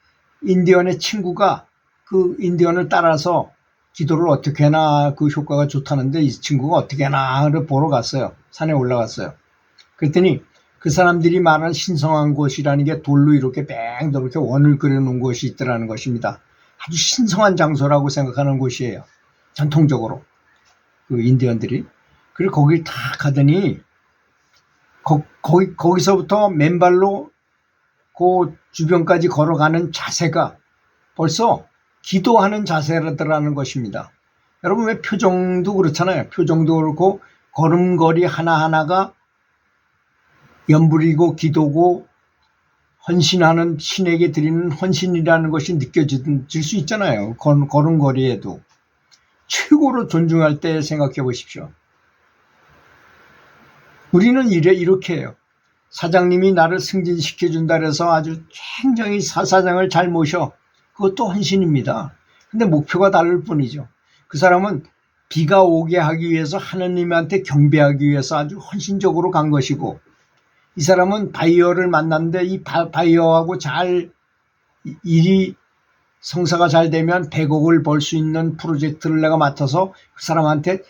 인디언의 친구가 그 인디언을 따라서 기도를 어떻게 해나 그 효과가 좋다는데 이 친구가 어떻게 해나를 보러 갔어요. 산에 올라갔어요. 그랬더니 그 사람들이 말하는 신성한 곳이라는 게 돌로 이렇게 뺑 이렇게 원을 그려놓은 곳이 있더라는 것입니다. 아주 신성한 장소라고 생각하는 곳이에요. 전통적으로 그 인디언들이. 그리고 거길 다 가더니 거기서부터 맨발로 그 주변까지 걸어가는 자세가 벌써 기도하는 자세라는 것입니다. 여러분 왜 표정도 그렇잖아요. 표정도 그렇고 걸음걸이 하나하나가 연불이고 기도고 헌신하는 신에게 드리는 헌신이라는 것이 느껴질 수 있잖아요. 걸음걸이에도. 최고로 존중할 때 생각해 보십시오. 우리는 이렇게 해요. 사장님이 나를 승진시켜준다 그래서 아주 굉장히 사장을 잘 모셔. 그것도 헌신입니다. 근데 목표가 다를 뿐이죠. 그 사람은 비가 오게 하기 위해서 하느님한테 경배하기 위해서 아주 헌신적으로 간 것이고, 이 사람은 바이어를 만났는데 이 바이어하고 잘 일이 성사가 잘 되면 100억을 벌 수 있는 프로젝트를 내가 맡아서 그 사람한테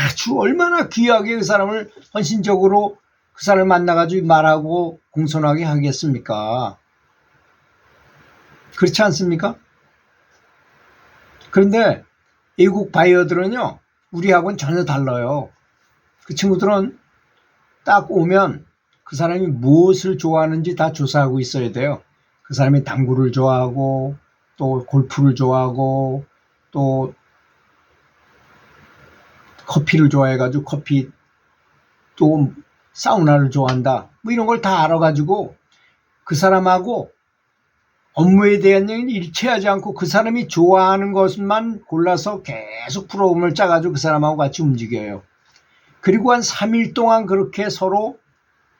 아주 얼마나 귀하게 그 사람을 헌신적으로 그 사람을 만나가지고 말하고 공손하게 하겠습니까? 그렇지 않습니까? 그런데 외국 바이어들은요, 우리하고는 전혀 달라요. 그 친구들은 딱 오면 그 사람이 무엇을 좋아하는지 다 조사하고 있어야 돼요. 그 사람이 당구를 좋아하고 또 골프를 좋아하고 또 커피를 좋아해가지고 커피, 또 사우나를 좋아한다, 뭐 이런 걸 다 알아가지고 그 사람하고 업무에 대한 얘기는 일치하지 않고 그 사람이 좋아하는 것만 골라서 계속 프로그램을 짜가지고 그 사람하고 같이 움직여요. 그리고 한 3일 동안 그렇게 서로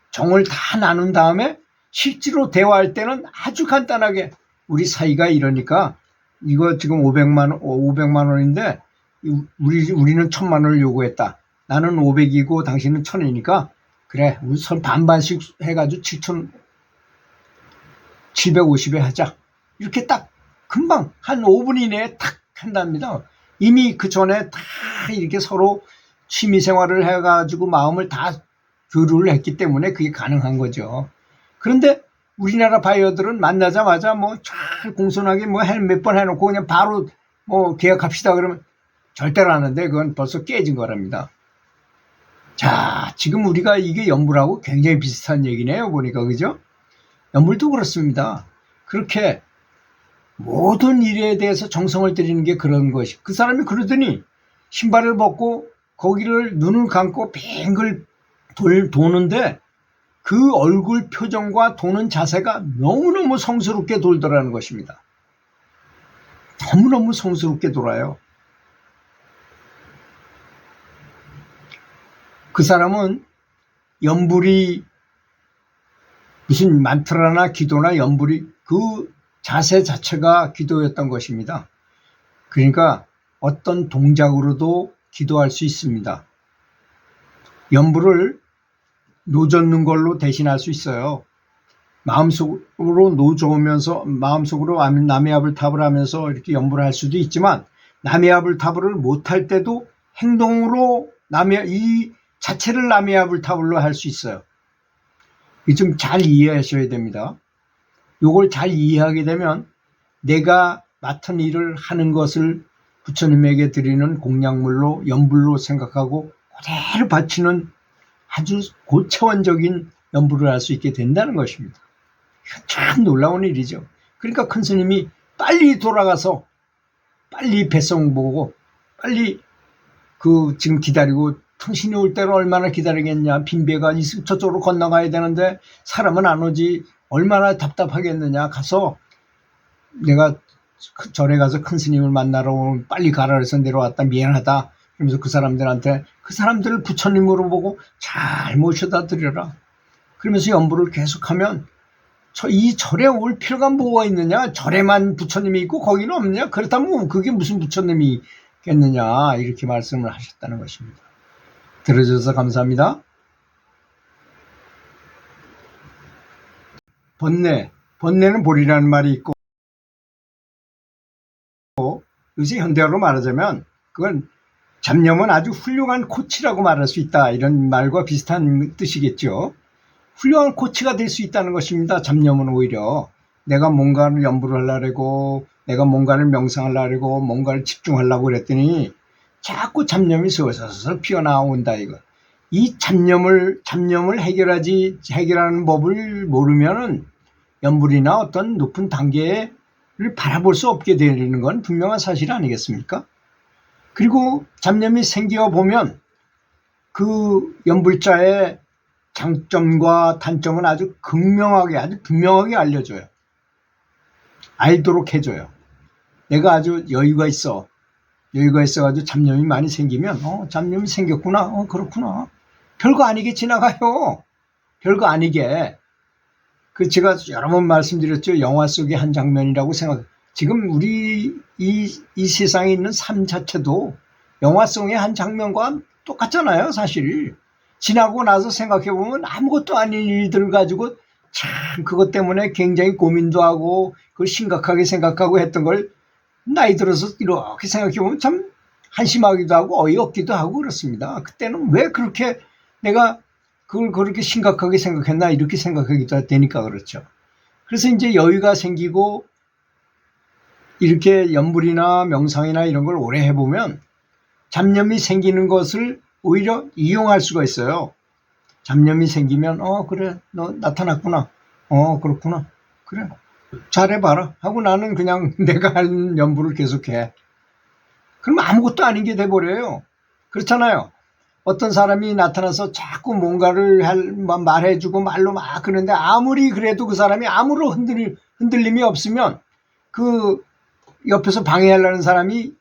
정을 다 나눈 다음에 실제로 대화할 때는 아주 간단하게, 우리 사이가 이러니까 이거 지금 500만 원인데 우리는 1000만 원을 요구했다. 나는 500이고 당신은 1000이니까 그래, 우리 선 반반씩 해가지고 750에 하자. 이렇게 딱 금방 한 5분 이내에 탁 한답니다. 이미 그 전에 다 이렇게 서로 취미 생활을 해가지고 마음을 다 교류를 했기 때문에 그게 가능한 거죠. 그런데 우리나라 바이어들은 만나자마자 뭐 잘 공손하게 뭐 몇 번 해놓고 그냥 바로 뭐 계약합시다 그러면 절대로 안 하는데 그건 벌써 깨진 거랍니다. 자, 지금 우리가 이게 연불하고 굉장히 비슷한 얘기네요, 보니까. 그죠? 연불도 그렇습니다. 그렇게 모든 일에 대해서 정성을 들이는 게 그런 것이. 그 사람이 그러더니 신발을 벗고 거기를 눈을 감고 뱅글 도는데 그 얼굴 표정과 도는 자세가 너무너무 성스럽게 돌더라는 것입니다. 너무너무 성스럽게 돌아요. 그 사람은 연불이 무슨 만트라나 기도나 연불이 그 자세 자체가 기도였던 것입니다. 그러니까 어떤 동작으로도 기도할 수 있습니다. 연불을 노젓는 걸로 대신할 수 있어요. 마음속으로 노저으면서 마음속으로 남의 압을 탑을 하면서 이렇게 연불을 할 수도 있지만, 남의 압을 탑을 못할 때도 행동으로 이 자체를 남의 압을 탑을로 할 수 있어요. 좀 잘 이해하셔야 됩니다. 요걸 잘 이해하게 되면 내가 맡은 일을 하는 것을 부처님에게 드리는 공양물로 연불로 생각하고 그대로 바치는 아주 고차원적인 연불을 할 수 있게 된다는 것입니다. 참 놀라운 일이죠. 그러니까 큰 스님이 빨리 돌아가서 빨리 배송 보고 빨리 지금 기다리고, 당신이 올 때를 얼마나 기다리겠냐, 빈배가 저쪽으로 건너가야 되는데 사람은 안 오지, 얼마나 답답하겠느냐, 가서 내가 절에 가서 큰 스님을 만나러 빨리 가라 해서 내려왔다, 미안하다 그러면서 그 사람들한테, 그 사람들을 부처님으로 보고 잘 모셔다 드려라 그러면서 연불을 계속하면 이 절에 올 필요가 뭐가 있느냐, 절에만 부처님이 있고 거기는 없느냐, 그렇다면 그게 무슨 부처님이겠느냐, 이렇게 말씀을 하셨다는 것입니다. 들어주셔서 감사합니다. 번뇌는 볼이라는 말이 있고, 요새 현대어로 말하자면 그건 잡념은 아주 훌륭한 코치라고 말할 수 있다, 이런 말과 비슷한 뜻이겠죠. 훌륭한 코치가 될 수 있다는 것입니다. 잡념은 오히려 내가 뭔가를 연구를 하려고 내가 뭔가를 명상하려고 뭔가를 집중하려고 그랬더니 자꾸 잡념이 서서서 피어나온다 이거. 이 잡념을 해결하는 법을 모르면은 연불이나 어떤 높은 단계를 바라볼 수 없게 되는 건 분명한 사실 아니겠습니까? 그리고 잡념이 생겨 보면 그 연불자의 장점과 단점은 아주 분명하게 알려줘요. 알도록 해줘요. 내가 아주 여유가 있어가지고 잡념이 많이 생기면, 잡념이 생겼구나. 그렇구나. 별거 아니게 지나가요. 별거 아니게. 제가 여러 번 말씀드렸죠. 영화 속의 한 장면이라고 지금 우리 이 세상에 있는 삶 자체도 영화 속의 한 장면과 똑같잖아요, 사실. 지나고 나서 생각해보면 아무것도 아닌 일들 가지고 참 그것 때문에 굉장히 고민도 하고 그걸 심각하게 생각하고 했던 걸 나이 들어서 이렇게 생각해보면 참 한심하기도 하고 어이없기도 하고 그렇습니다. 그때는 왜 그렇게 내가 그걸 그렇게 심각하게 생각했나 이렇게 생각하기도 되니까 그렇죠. 그래서 이제 여유가 생기고 이렇게 연불이나 명상이나 이런 걸 오래 해보면 잡념이 생기는 것을 오히려 이용할 수가 있어요. 잡념이 생기면 그래 너 나타났구나. 그렇구나. 그래 잘해봐라 하고 나는 그냥 내가 할 연불을 계속해. 그럼 아무것도 아닌 게 돼버려요. 그렇잖아요. 어떤 사람이 나타나서 자꾸 뭔가를 말해주고 말로 막 그러는데 아무리 그래도 그 사람이 아무런 흔들림이 없으면 그 옆에서 방해하려는 사람이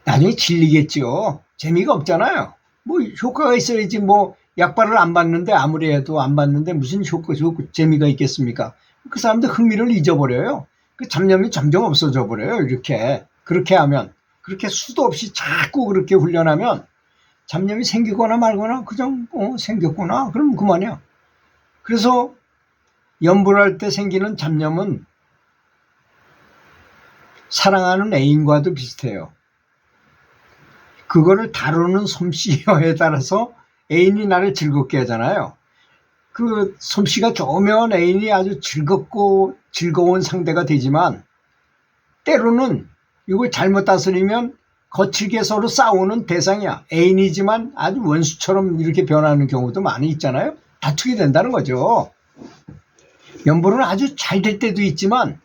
나중에 질리겠죠. 재미가 없잖아요. 뭐 효과가 있어야지 뭐 약발을 안 받는데 아무리 해도 안 받는데 무슨 재미가 있겠습니까? 그 사람들 흥미를 잊어버려요. 그 잡념이 점점 없어져 버려요. 그렇게 하면 그렇게 수도 없이 자꾸 그렇게 훈련하면 잡념이 생기거나 말거나 그냥 생겼구나 그럼 그만이야. 그래서 연불할 때 생기는 잡념은 사랑하는 애인과도 비슷해요. 그거를 다루는 솜씨에 따라서 애인이 나를 즐겁게 하잖아요. 그 솜씨가 좋으면 애인이 아주 즐거운 상대가 되지만 때로는 이걸 잘못 다스리면 거칠게 서로 싸우는 대상이야. 애인이지만 아주 원수처럼 이렇게 변하는 경우도 많이 있잖아요. 다투게 된다는 거죠. 연불은 아주 잘 될 때도 있지만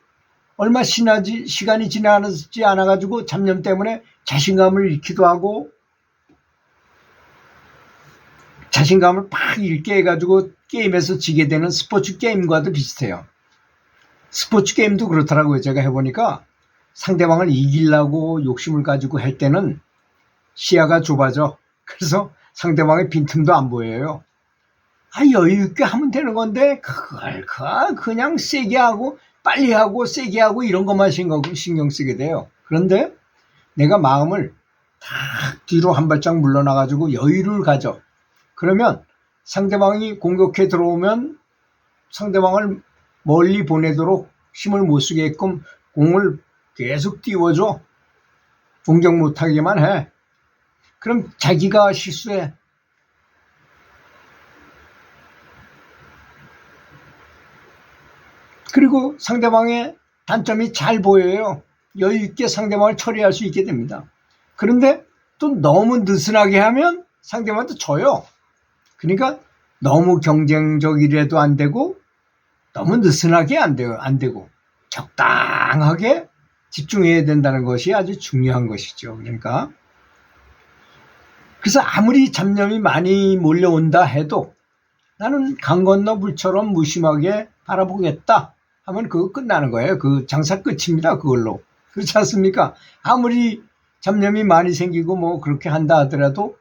얼마 시간이 지나지 않아가지고 잡념 때문에 자신감을 잃기도 하고 자신감을 팍 잃게 해가지고 게임에서 지게 되는 스포츠 게임과도 비슷해요. 스포츠 게임도 그렇더라고요. 제가 해보니까 상대방을 이기려고 욕심을 가지고 할 때는 시야가 좁아져. 그래서 상대방의 빈틈도 안 보여요. 여유 있게 하면 되는 건데 그걸 그냥 세게 하고 빨리 하고 세게 하고 이런 것만 신경 쓰게 돼요. 그런데 내가 마음을 탁 뒤로 한 발짝 물러나가지고 여유를 가져. 그러면 상대방이 공격해 들어오면 상대방을 멀리 보내도록 힘을 못 쓰게끔 공을 계속 띄워줘. 공격 못하게만 해. 그럼 자기가 실수해. 그리고 상대방의 단점이 잘 보여요. 여유 있게 상대방을 처리할 수 있게 됩니다. 그런데 또 너무 느슨하게 하면 상대방한테 져요. 그러니까 너무 경쟁적이라도 안 되고 너무 느슨하게 안 되고 적당하게 집중해야 된다는 것이 아주 중요한 것이죠. 그래서 아무리 잡념이 많이 몰려온다 해도 나는 강 건너 물처럼 무심하게 바라보겠다 하면 그거 끝나는 거예요. 그 장사 끝입니다. 그걸로. 그렇지 않습니까? 아무리 잡념이 많이 생기고 뭐 그렇게 한다 하더라도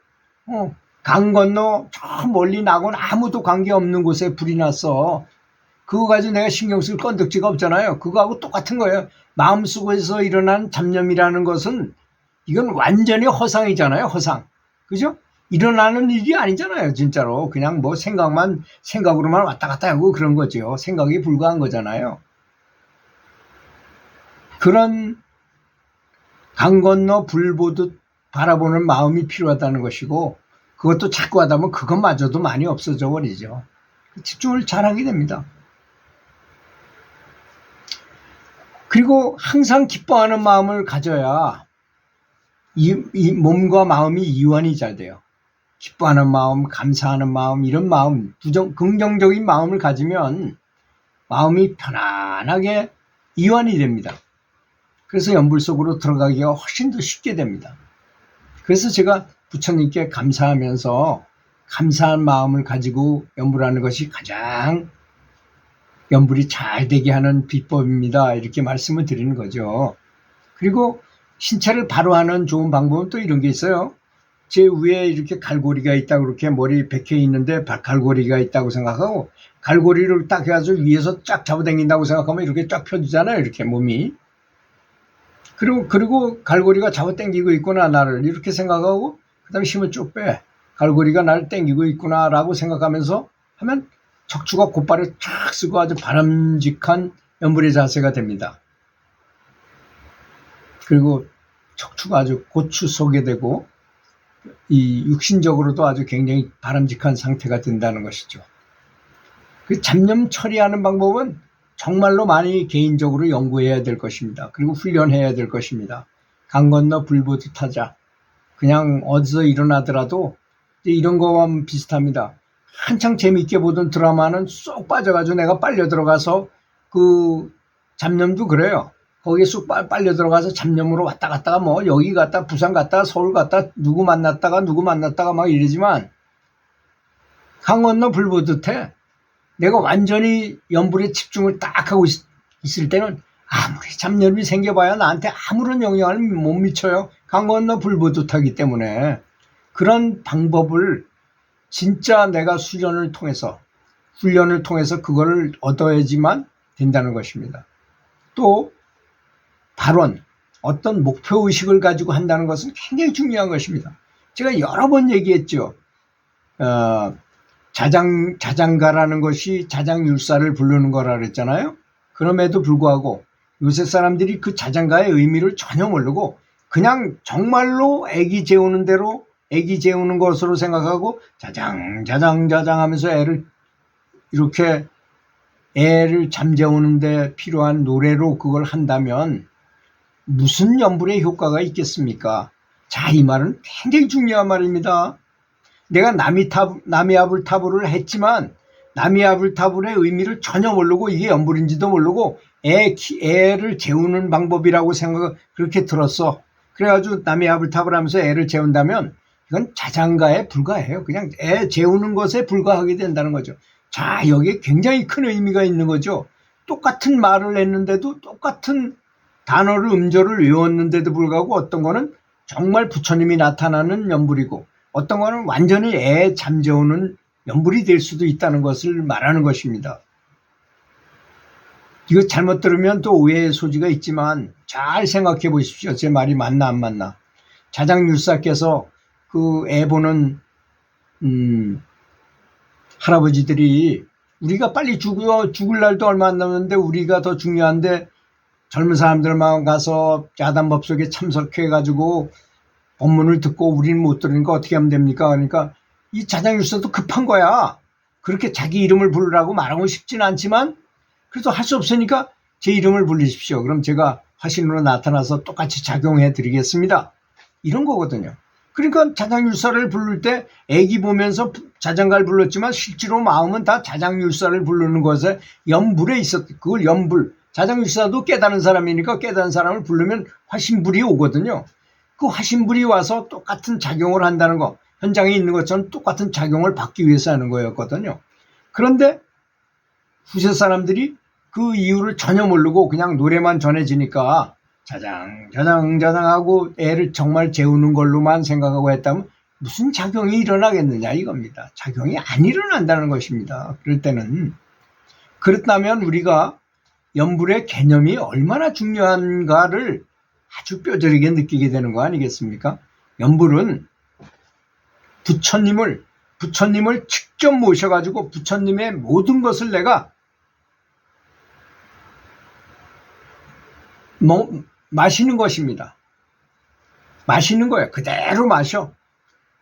강 건너 저 멀리 나고는 아무도 관계없는 곳에 불이 났어. 그거 가지고 내가 신경 쓸 건덕지가 없잖아요. 그거하고 똑같은 거예요. 마음속에서 일어난 잡념이라는 것은 이건 완전히 허상이잖아요. 허상. 그죠? 일어나는 일이 아니잖아요. 진짜로. 그냥 뭐 생각으로만 왔다 갔다 하고 그런 거죠. 생각이 불과한 거잖아요. 그런 강 건너 불 보듯 바라보는 마음이 필요하다는 것이고 그것도 자꾸 하다 보면 그것마저도 많이 없어져 버리죠. 집중을 잘하게 됩니다. 그리고 항상 기뻐하는 마음을 가져야 이 몸과 마음이 이완이 잘 돼요. 기뻐하는 마음, 감사하는 마음, 이런 마음, 긍정적인 마음을 가지면 마음이 편안하게 이완이 됩니다. 그래서 연불 속으로 들어가기가 훨씬 더 쉽게 됩니다. 그래서 제가 부처님께 감사하면서 감사한 마음을 가지고 연불하는 것이 가장 연불이 잘 되게 하는 비법입니다. 이렇게 말씀을 드리는 거죠. 그리고 신체를 바로 하는 좋은 방법은 또 이런 게 있어요. 제 위에 이렇게 갈고리가 있다고, 그렇게 머리 백해 있는데 갈고리가 있다고 생각하고 갈고리를 딱 해가지고 위에서 쫙 잡아당긴다고 생각하면 이렇게 쫙 펴지잖아요. 이렇게 몸이. 그리고 갈고리가 잡아당기고 있구나 나를, 이렇게 생각하고 그 다음에 힘을 쭉 빼. 갈고리가 나를 당기고 있구나 라고 생각하면서 하면 척추가 곧바로 쫙 쓰고 아주 바람직한 연불의 자세가 됩니다. 그리고 척추가 아주 고추 속에 되고 이 육신적으로도 아주 굉장히 바람직한 상태가 된다는 것이죠. 그 잡념 처리하는 방법은 정말로 많이 개인적으로 연구해야 될 것입니다. 그리고 훈련해야 될 것입니다. 강 건너 불 보듯 하자. 그냥 어디서 일어나더라도 이런 거와 비슷합니다. 한창 재미있게 보던 드라마는 쏙 빠져가지고 내가 빨려 들어가서 그 잡념도 그래요. 거기에 쑥 빨려 들어가서 잡념으로 왔다 갔다가 뭐 여기 갔다 부산 갔다 서울 갔다 누구 만났다가 막 이러지만 강 건너 불 보듯해. 내가 완전히 연불에 집중을 딱 하고 있을 때는 아무리 잡념이 생겨봐야 나한테 아무런 영향을 못 미쳐요. 강 건너 불 보듯하기 때문에. 그런 방법을 진짜 내가 훈련을 통해서 그거를 얻어야지만 된다는 것입니다. 또 발언, 어떤 목표의식을 가지고 한다는 것은 굉장히 중요한 것입니다. 제가 여러 번 얘기했죠. 자장가라는 것이 자장율사를 부르는 거라 그랬잖아요. 그럼에도 불구하고 요새 사람들이 그 자장가의 의미를 전혀 모르고 그냥 정말로 애기 재우는 대로 애기 재우는 것으로 생각하고 자장 하면서 애를 잠재우는 데 필요한 노래로 그걸 한다면 무슨 연불의 효과가 있겠습니까? 자, 이 말은 굉장히 중요한 말입니다. 내가 나미아불타불을 했지만 나미아불타불의 의미를 전혀 모르고 이게 연불인지도 모르고 애를 재우는 방법이라고 그렇게 들었어. 그래가지고 나미아불타불 하면서 애를 재운다면 이건 자장가에 불과해요. 그냥 애 재우는 것에 불과하게 된다는 거죠. 자, 여기에 굉장히 큰 의미가 있는 거죠. 똑같은 말을 했는데도 똑같은 단어를 음절을 외웠는데도 불구하고 어떤 거는 정말 부처님이 나타나는 연불이고 어떤 거는 완전히 애 잠재우는 연불이 될 수도 있다는 것을 말하는 것입니다. 이거 잘못 들으면 또 오해의 소지가 있지만 잘 생각해 보십시오. 제 말이 맞나 안 맞나. 자장율사께서 그 애 보는 할아버지들이 우리가 빨리 죽을 날도 얼마 안 남았는데 우리가 더 중요한데 젊은 사람들만 가서 야단법석에 참석해가지고 법문을 듣고 우리는 못 들으니까 어떻게 하면 됩니까? 그러니까 이 자장율사도 급한 거야. 그렇게 자기 이름을 부르라고 말하고 싶진 않지만 그래도 할 수 없으니까 제 이름을 불리십시오. 그럼 제가 화신으로 나타나서 똑같이 작용해 드리겠습니다. 이런 거거든요. 그러니까 자장율사를 부를 때 애기 보면서 자장가를 불렀지만 실제로 마음은 다 자장율사를 부르는 것에 연불에 그걸 연불. 자장율사도 깨달은 사람이니까 깨달은 사람을 부르면 화신불이 오거든요. 그 화신불이 와서 똑같은 작용을 한다는 거, 현장에 있는 것처럼 똑같은 작용을 받기 위해서 하는 거였거든요. 그런데 후세 사람들이 그 이유를 전혀 모르고 그냥 노래만 전해지니까 자장 하고 애를 정말 재우는 걸로만 생각하고 했다면 무슨 작용이 일어나겠느냐 이겁니다. 작용이 안 일어난다는 것입니다. 그럴 때는. 그렇다면 우리가 연불의 개념이 얼마나 중요한가를 아주 뼈저리게 느끼게 되는 거 아니겠습니까? 연불은 부처님을 직접 모셔가지고 부처님의 모든 것을 내가 마시는 것입니다. 마시는 거예요. 그대로 마셔.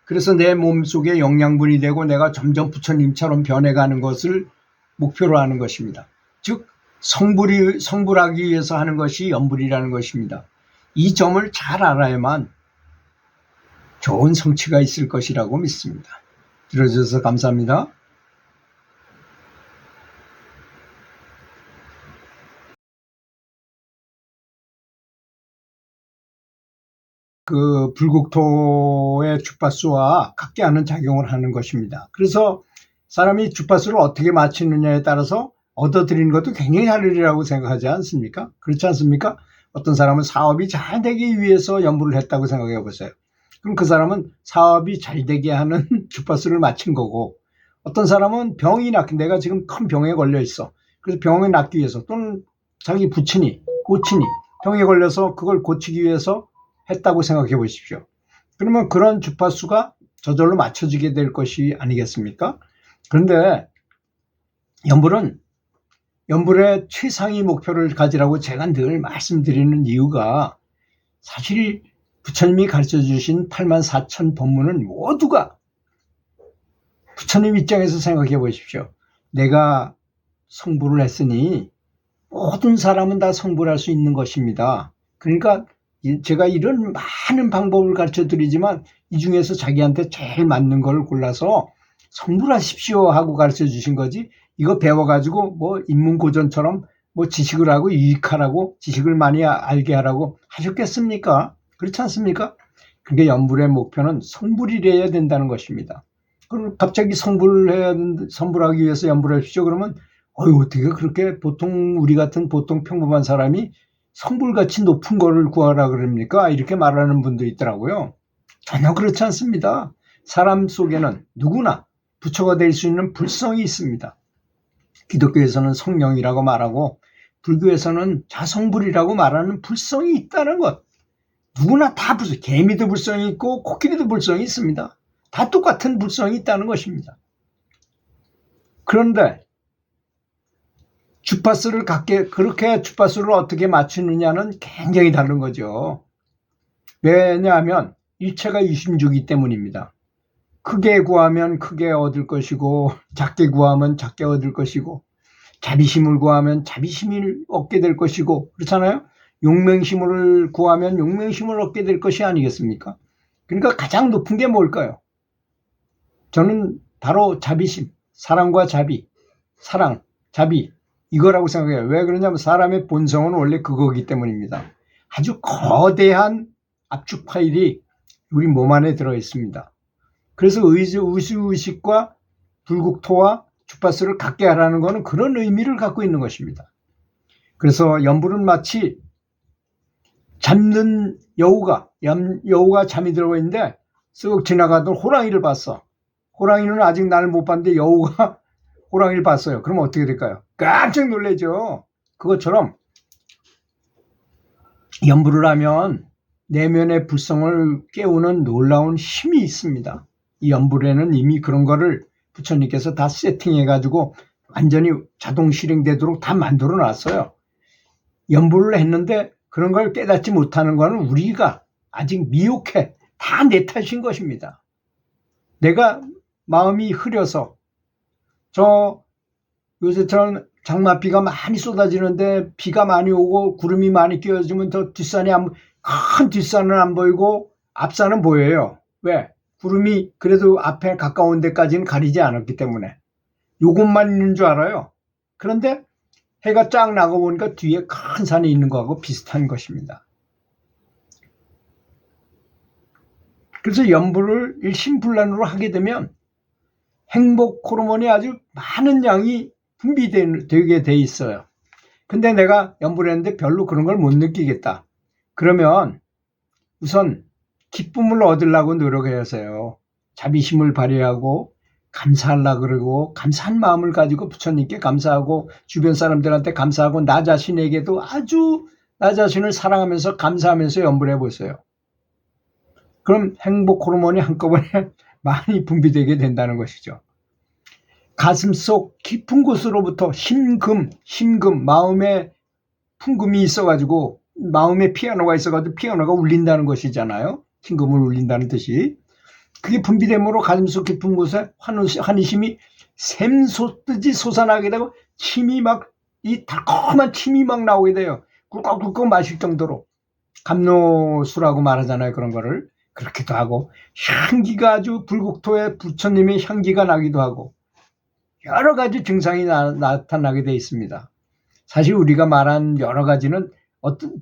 그래서 내 몸속에 영양분이 되고 내가 점점 부처님처럼 변해가는 것을 목표로 하는 것입니다. 즉 성불하기 위해서 하는 것이 염불이라는 것입니다. 이 점을 잘 알아야만 좋은 성취가 있을 것이라고 믿습니다. 들어주셔서 감사합니다. 그 불국토의 주파수와 같게 하는 작용을 하는 것입니다. 그래서 사람이 주파수를 어떻게 맞추느냐에 따라서 얻어들이는 것도 굉장히 다르리라고 생각하지 않습니까? 그렇지 않습니까? 어떤 사람은 사업이 잘 되기 위해서 연구를 했다고 생각해 보세요. 그럼 그 사람은 사업이 잘 되게 하는 주파수를 맞춘 거고, 어떤 사람은 병이 낫기, 내가 지금 큰 병에 걸려 있어. 그래서 병이 낫기 위해서, 또는 자기 부친이, 고친이 병에 걸려서 그걸 고치기 위해서 했다고 생각해 보십시오. 그러면 그런 주파수가 저절로 맞춰지게 될 것이 아니겠습니까? 그런데 연불의 최상위 목표를 가지라고 제가 늘 말씀드리는 이유가, 사실 부처님이 가르쳐 주신 84,000 법문은 모두가 부처님 입장에서 생각해 보십시오. 내가 성불을 했으니 모든 사람은 다 성불할 수 있는 것입니다. 그러니까 제가 이런 많은 방법을 가르쳐 드리지만 이 중에서 자기한테 제일 맞는 걸 골라서 성불하십시오 하고 가르쳐 주신 거지, 이거 배워가지고 뭐 인문고전처럼 뭐 지식을 하고 유익하라고, 지식을 많이 알게 하라고 하셨겠습니까? 그렇지 않습니까? 그게 연불의 목표는 성불이래야 된다는 것입니다. 그럼 갑자기 성불하기 위해서 연불하십시오 그러면 어떻게 그렇게 보통 우리 같은 보통 평범한 사람이 성불같이 높은 거를 구하라 그럽니까? 이렇게 말하는 분도 있더라고요. 전혀 그렇지 않습니다. 사람 속에는 누구나 부처가 될 수 있는 불성이 있습니다. 기독교에서는 성령이라고 말하고 불교에서는 자성불이라고 말하는 불성이 있다는 것. 누구나 다 불성, 개미도 불성이 있고 코끼리도 불성이 있습니다. 다 똑같은 불성이 있다는 것입니다. 그런데 주파수를 그렇게 주파수를 어떻게 맞추느냐는 굉장히 다른 거죠. 왜냐하면 일체가 유심주기 때문입니다. 크게 구하면 크게 얻을 것이고, 작게 구하면 작게 얻을 것이고, 자비심을 구하면 자비심을 얻게 될 것이고, 그렇잖아요? 용맹심을 구하면 용맹심을 얻게 될 것이 아니겠습니까? 그러니까 가장 높은 게 뭘까요? 저는 바로 자비심, 사랑과 자비, 사랑, 자비, 이거라고 생각해요. 왜 그러냐면 사람의 본성은 원래 그거기 때문입니다. 아주 거대한 압축 파일이 우리 몸 안에 들어 있습니다. 그래서 우수의식과 불국토와 주파수를 같게 하라는 것은 그런 의미를 갖고 있는 것입니다. 그래서 연불은 마치 잠든 여우가 잠이 들어 있는데 쓱 지나가던 호랑이를 봤어. 호랑이는 아직 나를 못 봤는데 여우가 호랑이를 봤어요. 그럼 어떻게 될까요? 깜짝 놀라죠. 그것처럼 연불을 하면 내면의 불성을 깨우는 놀라운 힘이 있습니다. 이 연불에는 이미 그런 거를 부처님께서 다 세팅해가지고 완전히 자동 실행되도록 다 만들어 놨어요. 연불을 했는데 그런 걸 깨닫지 못하는 거는 우리가 아직 미혹해. 다 내 탓인 것입니다. 내가 마음이 흐려서, 요새처럼 장맛비가 많이 쏟아지는데 비가 많이 오고 구름이 많이 끼어지면 더 큰 뒷산은 안 보이고 앞산은 보여요. 왜? 구름이 그래도 앞에 가까운 데까지는 가리지 않았기 때문에. 요것만 있는 줄 알아요. 그런데 해가 쫙 나고 보니까 뒤에 큰 산이 있는 거하고 비슷한 것입니다. 그래서 연불을 일심불란으로 하게 되면 행복 호르몬이 아주 많은 양이 분비되게 돼 있어요. 근데 내가 연불을 했는데 별로 그런 걸 못 느끼겠다. 그러면 우선 기쁨을 얻으려고 노력해야해요. 자비심을 발휘하고 감사하려고 그러고, 감사한 마음을 가지고 부처님께 감사하고 주변 사람들한테 감사하고 나 자신에게도 아주 나 자신을 사랑하면서 감사하면서 연불해 보세요. 그럼 행복 호르몬이 한꺼번에 많이 분비되게 된다는 것이죠. 가슴속 깊은 곳으로부터 심금, 마음에 풍금이 있어가지고, 마음에 피아노가 있어가지고 피아노가 울린다는 것이잖아요. 심금을 울린다는 뜻이. 그게 분비됨으로 가슴속 깊은 곳에 환희심이 샘솟듯이 솟아나게 되고 침이 막, 이 달콤한 침이 막 나오게 돼요. 꿀꺽꿀꺽 마실 정도로. 감로수라고 말하잖아요. 그런 거를. 그렇기도 하고, 향기가 아주 불국토에 부처님의 향기가 나기도 하고, 여러 가지 증상이 나타나게 돼 있습니다. 사실 우리가 말한 여러 가지는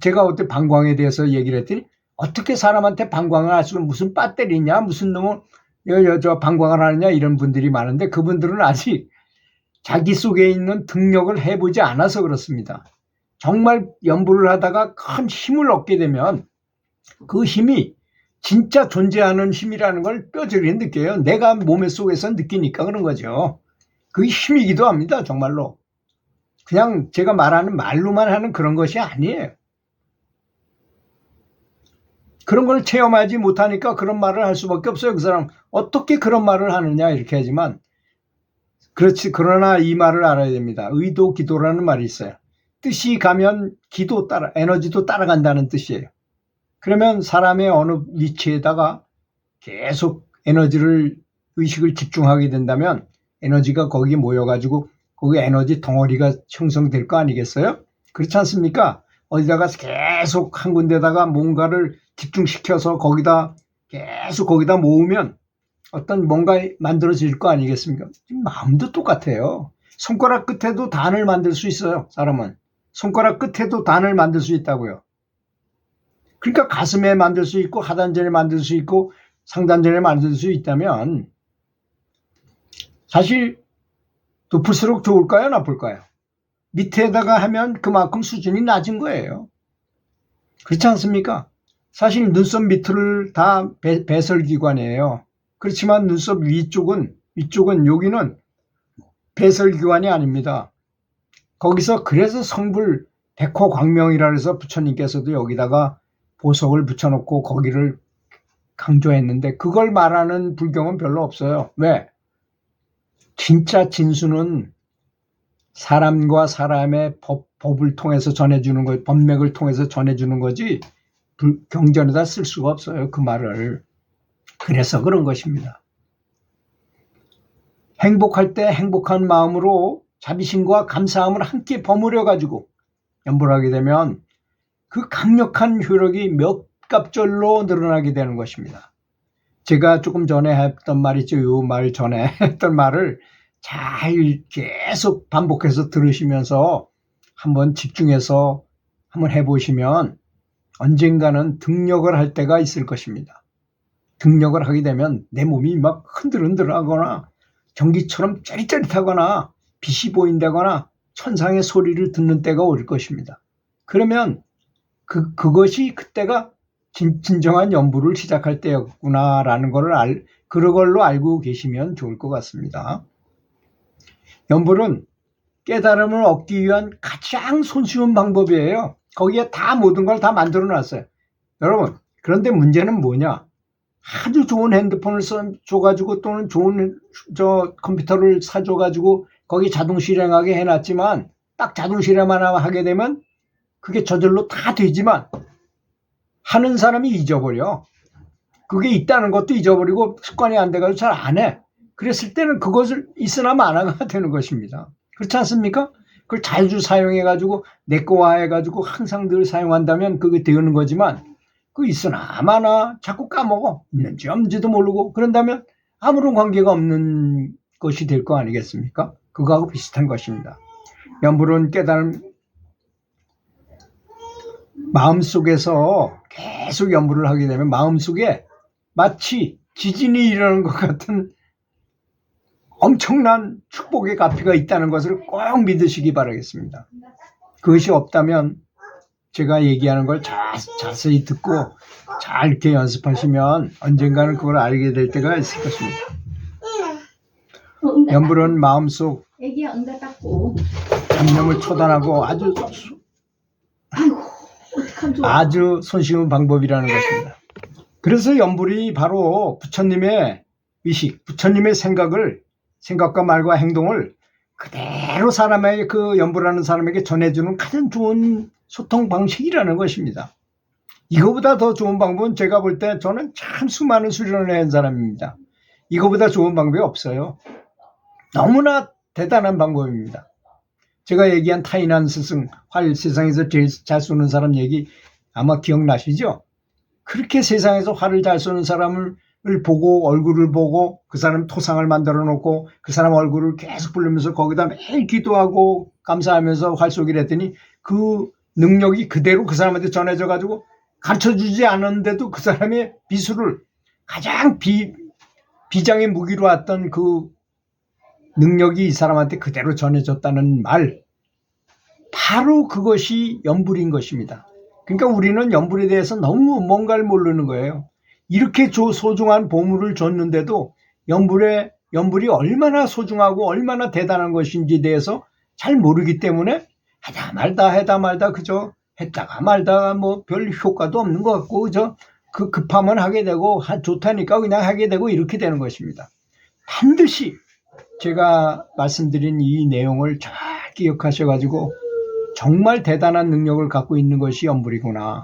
제가 어때 방광에 대해서 얘기를 했더니 어떻게 사람한테 방광을 할 수가 무슨 배터리냐 무슨 놈은 저 방광을 하느냐 이런 분들이 많은데 그분들은 아직 자기 속에 있는 등력을 해보지 않아서 그렇습니다. 정말 연부를 하다가 큰 힘을 얻게 되면 그 힘이 진짜 존재하는 힘이라는 걸 뼈저리게 느껴요. 내가 몸의 속에서 느끼니까 그런 거죠. 그게 힘이기도 합니다. 정말로. 그냥 제가 말하는 말로만 하는 그런 것이 아니에요. 그런 걸 체험하지 못하니까 그런 말을 할 수밖에 없어요. 그 사람 어떻게 그런 말을 하느냐 이렇게 하지만 그렇지. 그러나 이 말을 알아야 됩니다. 의도 기도라는 말이 있어요. 뜻이 가면 기도 따라 에너지도 따라간다는 뜻이에요. 그러면 사람의 어느 위치에다가 계속 의식을 집중하게 된다면 에너지가 거기에 모여가지고 거기 에너지 덩어리가 형성될 거 아니겠어요? 그렇지 않습니까? 어디다가 계속 한 군데다가 뭔가를 집중시켜서 계속 거기다 모으면 어떤 뭔가 만들어질 거 아니겠습니까? 마음도 똑같아요. 손가락 끝에도 단을 만들 수 있어요. 사람은. 손가락 끝에도 단을 만들 수 있다고요. 그러니까 가슴에 만들 수 있고 하단전에 만들 수 있고 상단전에 만들 수 있다면 사실 높을수록 좋을까요? 나쁠까요? 밑에다가 하면 그만큼 수준이 낮은 거예요. 그렇지 않습니까? 사실 눈썹 밑을 다 배설기관이에요. 그렇지만 눈썹 위쪽은 여기는 배설기관이 아닙니다. 거기서 그래서 성불 백호광명이라 해서 부처님께서도 여기다가 보석을 붙여놓고 거기를 강조했는데 그걸 말하는 불경은 별로 없어요. 왜? 진짜 진수는 사람과 사람의 법을 통해서 전해주는 거, 법맥을 통해서 전해주는 거지 경전에다 쓸 수가 없어요. 그 말을. 그래서 그런 것입니다. 행복할 때 행복한 마음으로 자비심과 감사함을 함께 버무려 가지고 연보를 하게 되면 그 강력한 효력이 몇 갑절로 늘어나게 되는 것입니다. 제가 조금 전에 했던 말 있죠. 이 말 전에 했던 말을 잘 계속 반복해서 들으시면서 한번 집중해서 한번 해보시면 언젠가는 등력을 할 때가 있을 것입니다. 등력을 하게 되면 내 몸이 막 흔들흔들하거나 전기처럼 짜릿짜릿하거나 빛이 보인다거나 천상의 소리를 듣는 때가 올 것입니다. 그러면 그것이 그때가 진정한 연부를 시작할 때였구나라는 그걸로 알고 계시면 좋을 것 같습니다. 연불은 깨달음을 얻기 위한 가장 손쉬운 방법이에요. 거기에 다 모든 걸 다 만들어 놨어요. 여러분, 그런데 문제는 뭐냐? 아주 좋은 핸드폰을 줘가지고 또는 좋은 컴퓨터를 사줘가지고 거기 자동 실행하게 해놨지만 딱 자동 실행만 하게 되면 그게 저절로 다 되지만 하는 사람이 잊어버려. 그게 있다는 것도 잊어버리고 습관이 안 돼가지고 잘 안 해. 그랬을 때는 그것을 있으나 마나가 되는 것입니다. 그렇지 않습니까? 그걸 자주 사용해가지고 내 거화 해가지고 항상 늘 사용한다면 그게 되는 거지만 그 있으나 마나 자꾸 까먹어. 있는지 없는지도 모르고 그런다면 아무런 관계가 없는 것이 될 거 아니겠습니까? 그거하고 비슷한 것입니다. 연불은 깨달음 마음속에서 계속 연불을 하게 되면 마음속에 마치 지진이 일어나는 것 같은 엄청난 축복의 가피가 있다는 것을 꼭 믿으시기 바라겠습니다. 그것이 없다면 제가 얘기하는 걸 자세히 듣고 잘 이렇게 연습하시면 언젠가는 그걸 알게 될 때가 있을 것입니다. 연불은 마음속 잡념을 초단하고 아주 손쉬운 방법이라는 것입니다. 그래서 연불이 바로 부처님의 의식, 부처님의 생각과 말과 행동을 그대로 그 연불하는 사람에게 전해주는 가장 좋은 소통 방식이라는 것입니다. 이거보다 더 좋은 방법은 제가 볼 때 저는 참 수많은 수련을 한 사람입니다. 이거보다 좋은 방법이 없어요. 너무나 대단한 방법입니다. 제가 얘기한 타인한 스승, 활 세상에서 제일 잘 쏘는 사람 얘기 아마 기억나시죠? 그렇게 세상에서 활을 잘 쏘는 사람을 보고 얼굴을 보고 그 사람 토상을 만들어 놓고 그 사람 얼굴을 계속 부르면서 거기다 매일 기도하고 감사하면서 활 쏘기를 했더니 그 능력이 그대로 그 사람한테 전해져 가지고 가르쳐주지 않았는데도 그 사람의 비수를 가장 비장의 무기로 왔던 그 능력이 이 사람한테 그대로 전해졌다는 말, 바로 그것이 연불인 것입니다. 그러니까 우리는 연불에 대해서 너무 뭔가를 모르는 거예요. 이렇게 소중한 보물을 줬는데도 연불이 얼마나 소중하고 얼마나 대단한 것인지에 대해서 잘 모르기 때문에 하다 말다 그저 했다가 말다가 뭐 별 효과도 없는 것 같고 그저 그 급하면 하게 되고 좋다니까 그냥 하게 되고 이렇게 되는 것입니다. 반드시 제가 말씀드린 이 내용을 잘 기억하셔가지고 정말 대단한 능력을 갖고 있는 것이 연불이구나.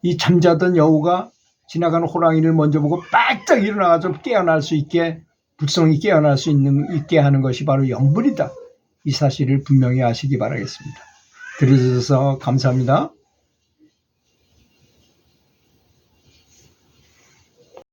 이 잠자던 여우가 지나가는 호랑이를 먼저 보고 바짝 일어나서 깨어날 수 있게 불성이 깨어날 수 있게 하는 것이 바로 연불이다. 이 사실을 분명히 아시기 바라겠습니다. 들어주셔서 감사합니다.